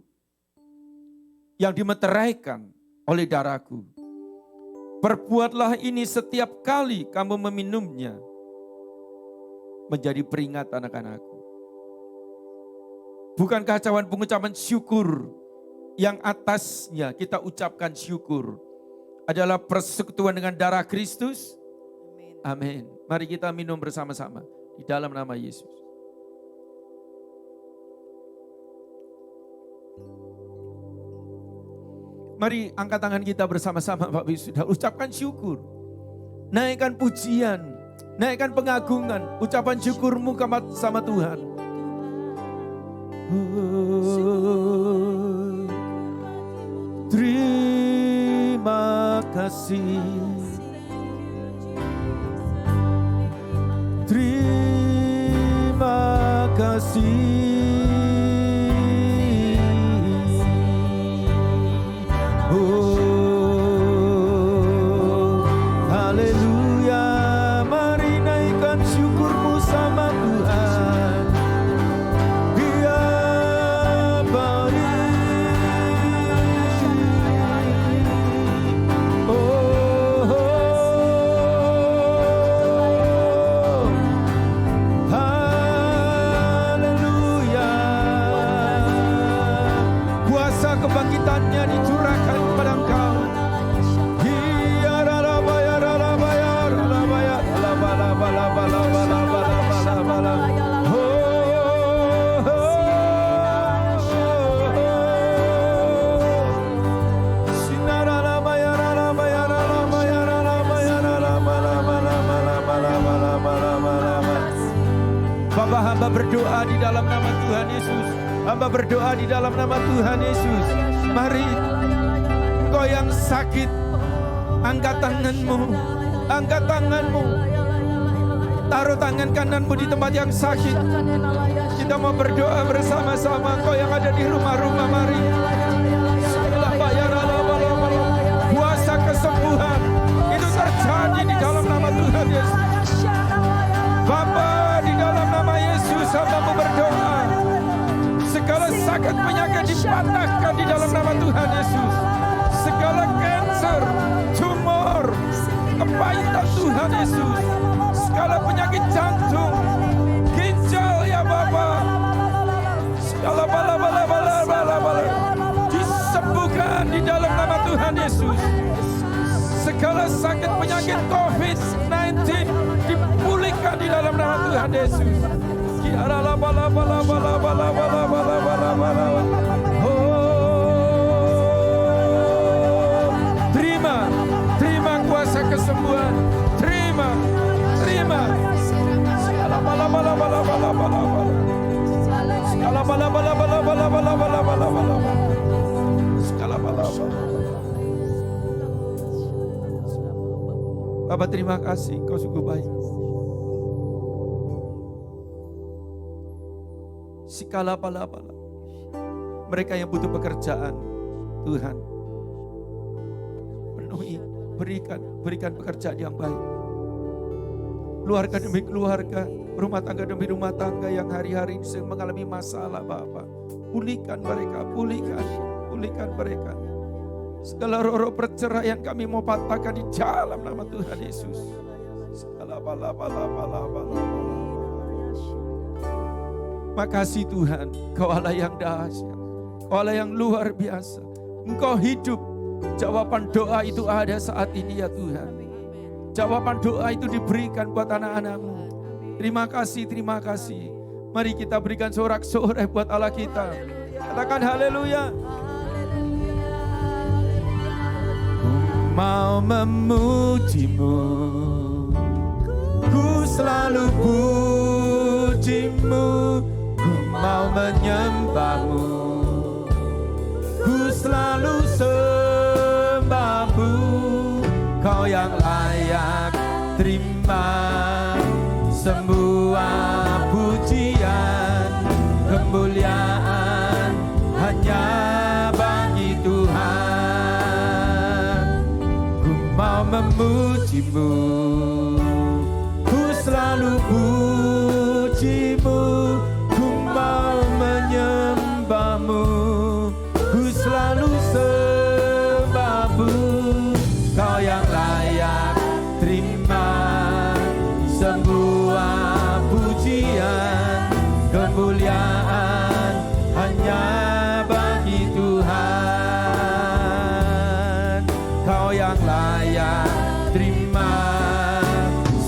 yang dimeteraikan oleh darahku. Perbuatlah ini setiap kali kamu meminumnya menjadi peringatan akan aku. Bukankah cawan pengucapan syukur yang atasnya kita ucapkan syukur adalah persekutuan dengan darah Kristus? Amin. Mari kita minum bersama-sama di dalam nama Yesus. Mari angkat tangan kita bersama-sama Bapak Ibu Saudara. Ucapkan syukur. Naikkan pujian. Naikkan pengagungan. Ucapan syukurmu sama Tuhan. Terima kasih. Terima kasih. Kebangkitannya dicurahkan kepada engkau. Bapak hamba berdoa di dalam nama Tuhan Yesus. Hamba berdoa di dalam nama Tuhan Yesus. Mari Engkau yang sakit, angkat tanganmu, angkat tanganmu. Taruh tangan kananmu di tempat yang sakit. Kita mau berdoa bersama-sama. Engkau yang ada di rumah-rumah, mari. Kuasa kesembuhan itu terjadi di dalam nama Tuhan Yesus. Bapa, di dalam nama Yesus hamba-Mu berdoa. Segala sakit penyakit dipatahkan di dalam nama Tuhan Yesus. Segala kanker, tumor, kepahitan Tuhan Yesus. Segala penyakit jantung, ginjal ya Bapa. Segala bala disembuhkan di dalam nama Tuhan Yesus. Segala sakit penyakit COVID-19 dipulihkan di dalam nama Tuhan Yesus. Terima kuasa kesembuhan. Terima. Bapak terima kasih, Kau sungguh baik. Sikala-pala-pala. Mereka yang butuh pekerjaan, Tuhan, penuhi, berikan pekerjaan yang baik. Keluarga demi keluarga, rumah tangga demi rumah tangga yang hari-hari ini sedang mengalami masalah, Bapak. Pulihkan mereka, pulihkan mereka. Segala roh-roh perceraian kami mau patahkan di dalam nama Tuhan Yesus. Makasih Tuhan, Kau Allah yang dahsyat, Kau Allah yang luar biasa. Engkau hidup, jawaban doa itu ada saat ini ya Tuhan. Jawaban doa itu diberikan buat anak-anak-Mu. Terima kasih. Mari kita berikan sorak-sorai buat Allah kita. Katakan haleluya. Mau memuji-Mu, ku selalu puji-Mu, ku mau menyembah-Mu, ku selalu sembah-Mu. Kau yang layak terima semua pujian, kemuliaan hanya bagi Tuhan. Ku mau memuji-Mu, ku selalu puji-Mu, ku mau menyembah-Mu, ku selalu sembah-Mu. Kau yang layak terima semua pujian, kemuliaan hanya bagi Tuhan. Kau yang layak terima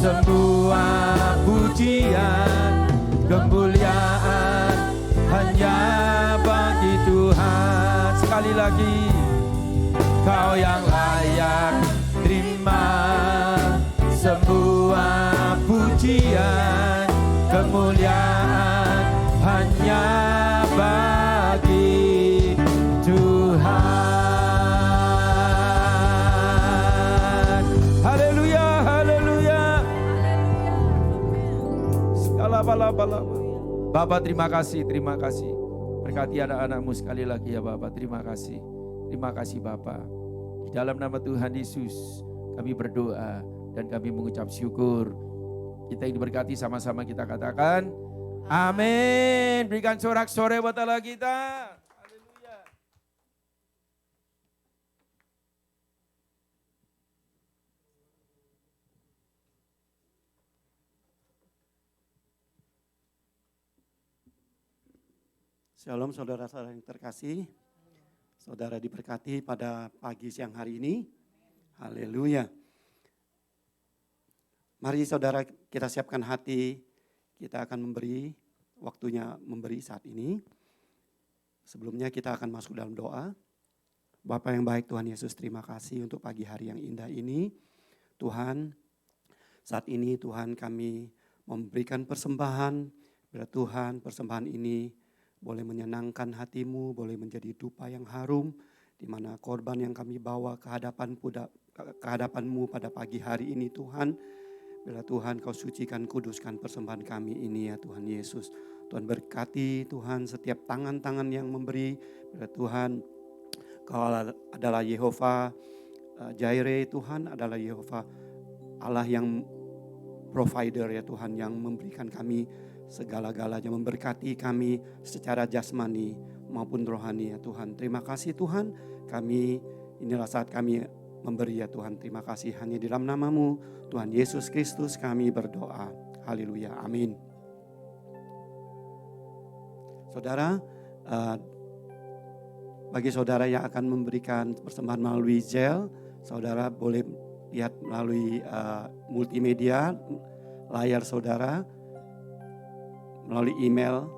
semua pujian, kemuliaan hanya bagi Tuhan. Sekali lagi, Kau yang layak terima semua pujian, kemuliaan hanya bagi Tuhan. Haleluya, haleluya. Bapak terima kasih. Berkati anak-anak-Mu sekali lagi ya Bapak, terima kasih. Terima kasih Bapak. Di dalam nama Tuhan Yesus kami berdoa dan kami mengucap syukur. Kita ini diberkati sama-sama kita katakan amin. Berikan sorak-sorai buat Allah kita. Haleluya. Shalom saudara-saudara yang terkasih. Saudara diberkati pada pagi siang hari ini. Haleluya. Mari saudara kita siapkan hati, kita akan memberi, waktunya memberi saat ini. Sebelumnya kita akan masuk dalam doa. Bapa yang baik Tuhan Yesus, terima kasih untuk pagi hari yang indah ini. Tuhan, saat ini Tuhan kami memberikan persembahan kepada Tuhan, persembahan ini boleh menyenangkan hatimu, boleh menjadi dupa yang harum, di mana korban yang kami bawa ke hadapan-Mu pada pagi hari ini Tuhan. Bila Tuhan Kau sucikan, kuduskan persembahan kami ini ya Tuhan Yesus. Tuhan berkati Tuhan setiap tangan-tangan yang memberi. Bila Tuhan Kau adalah Yehova Jireh, Tuhan adalah Yehova Allah yang provider ya Tuhan, yang memberikan kami segala-galanya, memberkati kami secara jasmani maupun rohani ya Tuhan. Terima kasih Tuhan, inilah saat kami memberi ya Tuhan. Terima kasih, hanya di dalam nama-Mu Tuhan Yesus Kristus kami berdoa. Haleluya, amin. Saudara, bagi saudara yang akan memberikan persembahan melalui Zelle, saudara boleh lihat melalui multimedia layar saudara, melalui email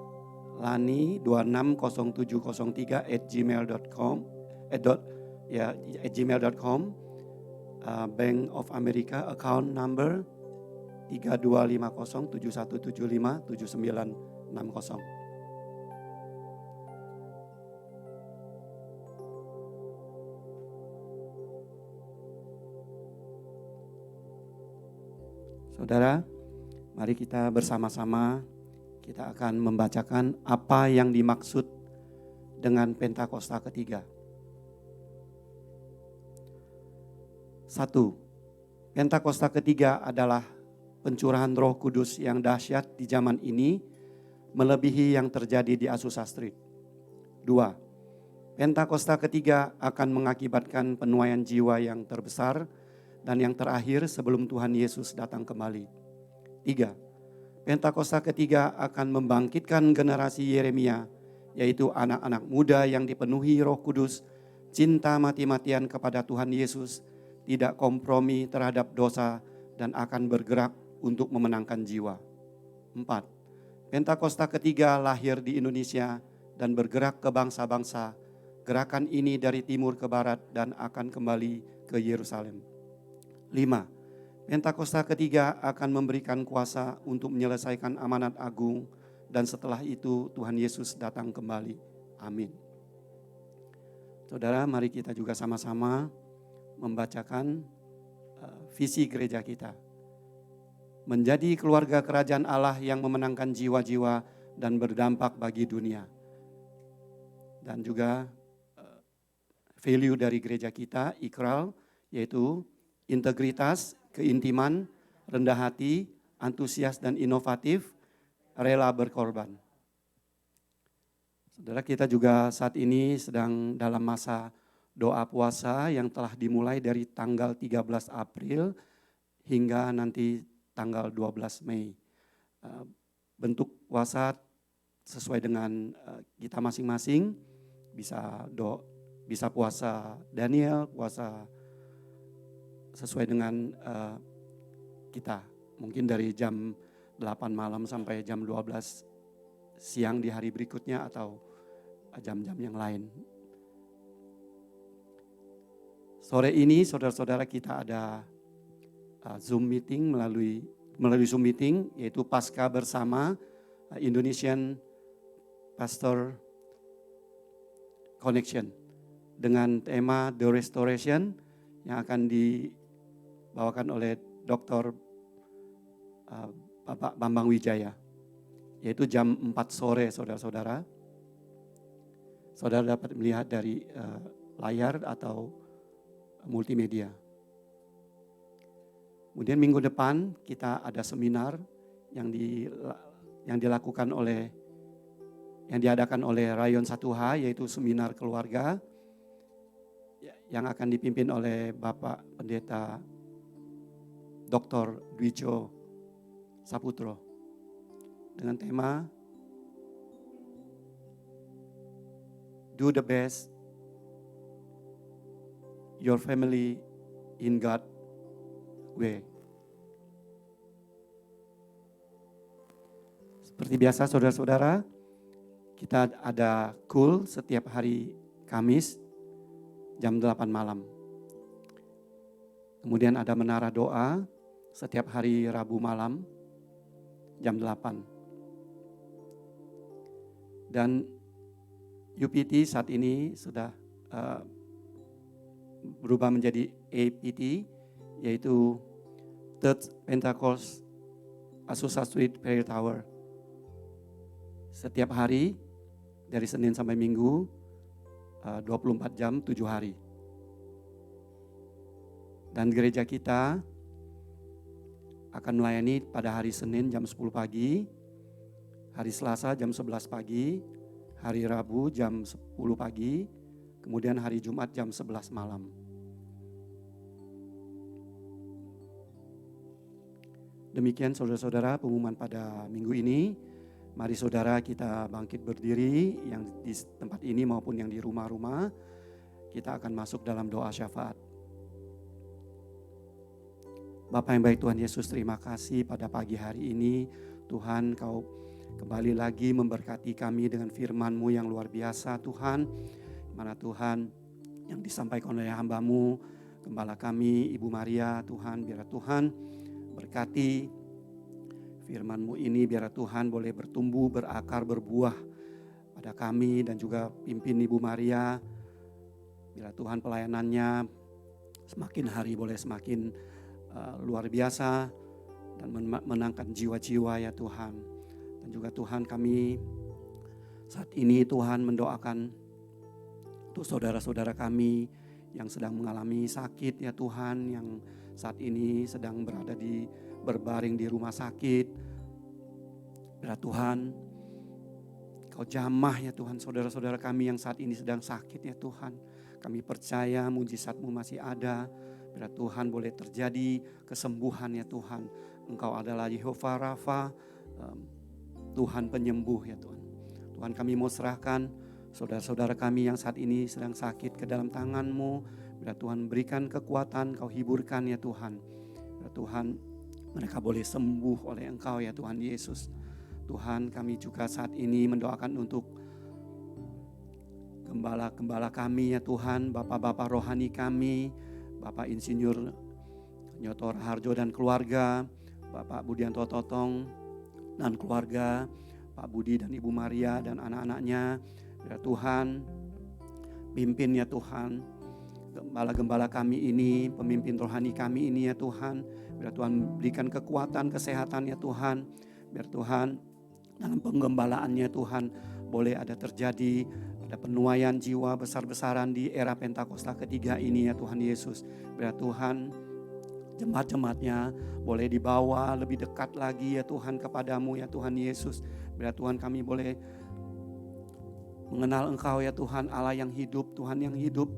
lani2600703 @gmail.com, Bank of America account number 325071757960. Saudara, mari kita bersama-sama, kita akan membacakan apa yang dimaksud dengan Pentakosta ketiga. 1. Pentakosta ketiga adalah pencurahan Roh Kudus yang dahsyat di zaman ini, melebihi yang terjadi di Azusa Street. 2. Pentakosta ketiga akan mengakibatkan penuaian jiwa yang terbesar dan yang terakhir sebelum Tuhan Yesus datang kembali. 3. Pentakosta ketiga akan membangkitkan generasi Yeremia, yaitu anak-anak muda yang dipenuhi Roh Kudus, cinta mati-matian kepada Tuhan Yesus, tidak kompromi terhadap dosa, dan akan bergerak untuk memenangkan jiwa. 4. Pentakosta ketiga lahir di Indonesia dan bergerak ke bangsa-bangsa. Gerakan ini dari timur ke barat dan akan kembali ke Yerusalem. 5. Pentakosta ketiga akan memberikan kuasa untuk menyelesaikan amanat agung, dan setelah itu Tuhan Yesus datang kembali. Amin. Saudara, mari kita juga sama-sama membacakan visi gereja kita. Menjadi keluarga kerajaan Allah yang memenangkan jiwa-jiwa dan berdampak bagi dunia. Dan juga value dari gereja kita, IKRAL, yaitu integritas, keintiman, rendah hati, antusias dan inovatif, rela berkorban. Saudara, kita juga saat ini sedang dalam masa doa puasa yang telah dimulai dari tanggal 13 April hingga nanti tanggal 12 Mei. Bentuk puasa sesuai dengan kita masing-masing, bisa puasa Daniel, puasa sesuai dengan kita. Mungkin dari jam 8 malam sampai jam 12 siang di hari berikutnya atau jam-jam yang lain. Sore ini saudara-saudara kita ada Zoom meeting melalui Zoom meeting, yaitu Pasca bersama Indonesian Pastor Connection dengan tema The Restoration yang akan dibawakan oleh Dr. Bapak Bambang Wijaya, yaitu jam 4 sore saudara-saudara. Saudara dapat melihat dari layar atau multimedia. Kemudian minggu depan kita ada seminar yang diadakan oleh Rayon 1H, yaitu seminar keluarga yang akan dipimpin oleh Bapak Pendeta Dr. Dwijo Saputro dengan tema Do the best your family in God way. Seperti biasa saudara-saudara, kita ada cool setiap hari Kamis jam 8 malam. Kemudian ada menara doa setiap hari Rabu malam jam 8. Dan UPT saat ini sudah berubah menjadi APT, yaitu Third Pentecost Azusa Street Prayer Tower. Setiap hari dari Senin sampai Minggu 24 jam 7 hari. Dan gereja kita akan melayani pada hari Senin jam 10 pagi, hari Selasa jam 11 pagi, hari Rabu jam 10 pagi, kemudian hari Jumat jam 11 malam. Demikian saudara-saudara pengumuman pada minggu ini. Mari saudara kita bangkit berdiri, yang di tempat ini maupun yang di rumah-rumah. Kita akan masuk dalam doa syafaat. Bapa yang baik Tuhan Yesus, terima kasih pada pagi hari ini. Tuhan, Kau kembali lagi memberkati kami dengan firman-Mu yang luar biasa Tuhan. Mana Tuhan yang disampaikan oleh hamba-Mu, Gembala kami Ibu Maria Tuhan, biar Tuhan berkati firman-Mu ini, biar Tuhan boleh bertumbuh, berakar, berbuah pada kami dan juga pimpin Ibu Maria. Biar Tuhan pelayanannya semakin hari boleh semakin luar biasa dan menangkan jiwa-jiwa ya Tuhan. Dan juga Tuhan kami saat ini Tuhan mendoakan untuk saudara-saudara kami yang sedang mengalami sakit ya Tuhan, yang saat ini sedang berbaring di rumah sakit. Biar Tuhan Kau jamah ya Tuhan saudara-saudara kami yang saat ini sedang sakit ya Tuhan. Kami percaya mujizat-Mu masih ada. Biar Tuhan boleh terjadi kesembuhan ya Tuhan. Engkau adalah Yehova Rafa, Tuhan penyembuh ya Tuhan. Tuhan kami mau serahkan saudara-saudara kami yang saat ini sedang sakit ke dalam tangan-Mu. Biar Tuhan berikan kekuatan, Kau hiburkan ya Tuhan. Biar Tuhan mereka boleh sembuh oleh Engkau ya Tuhan Yesus. Tuhan kami juga saat ini mendoakan untuk gembala-gembala kami ya Tuhan, bapak-bapak rohani kami, Bapak Insinyur Nyoto Raharjo dan keluarga, Bapak Budianto Totong dan keluarga, Pak Budi dan Ibu Maria dan anak-anaknya. Biar Tuhan pimpin ya Tuhan gembala-gembala kami ini, pemimpin rohani kami ini ya Tuhan. Biar Tuhan berikan kekuatan, kesehatan ya Tuhan. Biar Tuhan dalam penggembalaannya Tuhan boleh ada terjadi, ada penuaian jiwa besar-besaran di era Pentakosta ketiga ini ya Tuhan Yesus. Biar Tuhan jemaat-jemaatnya boleh dibawa lebih dekat lagi ya Tuhan kepadamu ya Tuhan Yesus. Biar Tuhan kami boleh mengenal Engkau ya Tuhan, Allah yang hidup, Tuhan yang hidup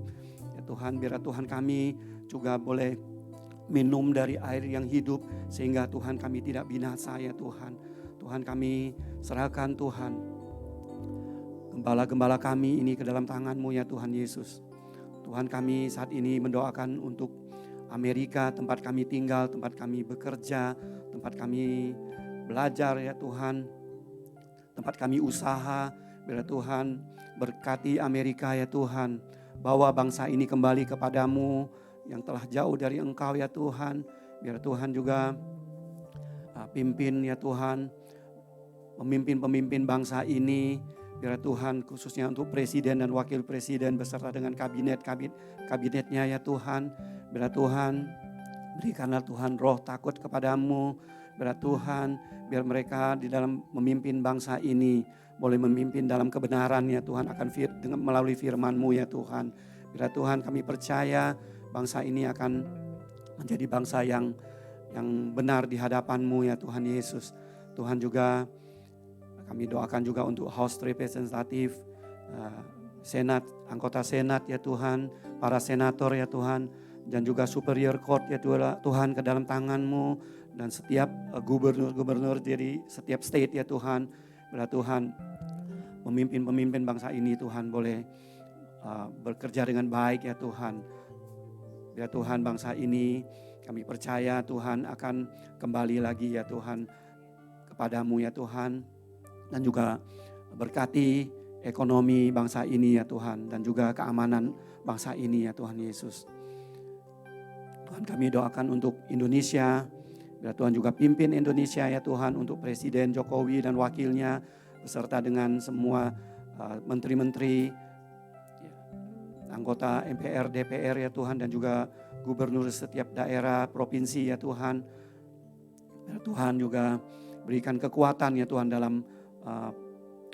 ya Tuhan. Biar Tuhan kami juga boleh minum dari air yang hidup, sehingga Tuhan kami tidak binasa ya Tuhan. Tuhan kami serahkan Tuhan gembala-gembala kami ini ke dalam tangan-Mu ya Tuhan Yesus. Tuhan kami saat ini mendoakan untuk Amerika, tempat kami tinggal, tempat kami bekerja, tempat kami belajar ya Tuhan, tempat kami usaha. Biar Tuhan berkati Amerika ya Tuhan, bawa bangsa ini kembali kepadamu yang telah jauh dari Engkau ya Tuhan. Biar Tuhan juga pimpin ya Tuhan, pemimpin-pemimpin bangsa ini. Biar Tuhan khususnya untuk presiden dan wakil presiden beserta dengan kabinetnya ya Tuhan. Biar Tuhan berikanlah Tuhan roh takut kepadamu. Biar Tuhan, biar mereka di dalam memimpin bangsa ini boleh memimpin dalam kebenaran ya Tuhan, akan melalui firman-Mu ya Tuhan. Biar Tuhan kami percaya bangsa ini akan menjadi bangsa yang benar di hadapan-Mu ya Tuhan Yesus. Tuhan juga kami doakan juga untuk House Representative, Senat, anggota Senat ya Tuhan, para senator ya Tuhan, dan juga Superior Court ya Tuhan ke dalam tangan-Mu, dan setiap gubernur-gubernur dari setiap state ya Tuhan. Bila Tuhan pemimpin-pemimpin bangsa ini Tuhan boleh bekerja dengan baik ya Tuhan. Bila Tuhan bangsa ini kami percaya Tuhan akan kembali lagi ya Tuhan kepadamu ya Tuhan. Dan juga berkati ekonomi bangsa ini ya Tuhan, dan juga keamanan bangsa ini ya Tuhan Yesus. Tuhan kami doakan untuk Indonesia, biar Tuhan juga pimpin Indonesia ya Tuhan, untuk Presiden Jokowi dan wakilnya beserta dengan semua menteri-menteri, ya, anggota MPR, DPR ya Tuhan, dan juga gubernur setiap daerah, provinsi ya Tuhan. Ya Tuhan juga berikan kekuatan ya Tuhan dalam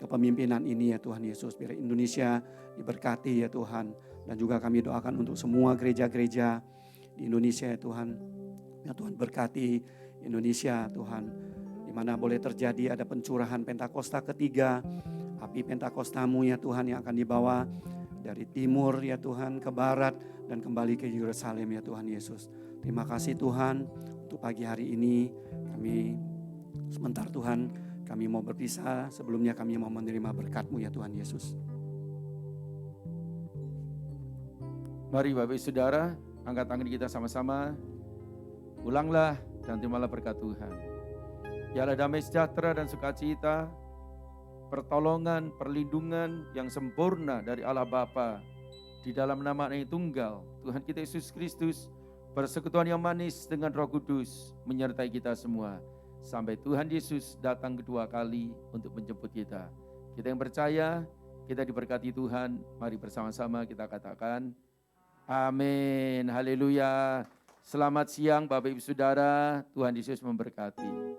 kepemimpinan ini ya Tuhan Yesus. Biar Indonesia diberkati ya Tuhan. Dan juga kami doakan untuk semua gereja-gereja di Indonesia ya Tuhan. Ya Tuhan berkati Indonesia Tuhan. Di mana boleh terjadi ada pencurahan Pentakosta ketiga. Api Pentakostamu ya Tuhan yang akan dibawa dari timur ya Tuhan ke barat dan kembali ke Yerusalem ya Tuhan Yesus. Terima kasih Tuhan untuk pagi hari ini. Kami sebentar Tuhan, kami mau berpisah. Sebelumnya kami mau menerima berkat-Mu ya Tuhan Yesus. Mari Bapak Ibu Saudara, angkat tangan kita sama-sama. Ulanglah dan terimalah berkat Tuhan. Biarlah damai sejahtera dan sukacita, pertolongan, perlindungan yang sempurna dari Allah Bapa di dalam nama yang tunggal Tuhan kita Yesus Kristus, persekutuan yang manis dengan Roh Kudus menyertai kita semua sampai Tuhan Yesus datang kedua kali untuk menjemput kita. Kita yang percaya, kita diberkati Tuhan. Mari bersama-sama kita katakan amin. Haleluya. Selamat siang Bapak Ibu Saudara, Tuhan Yesus memberkati.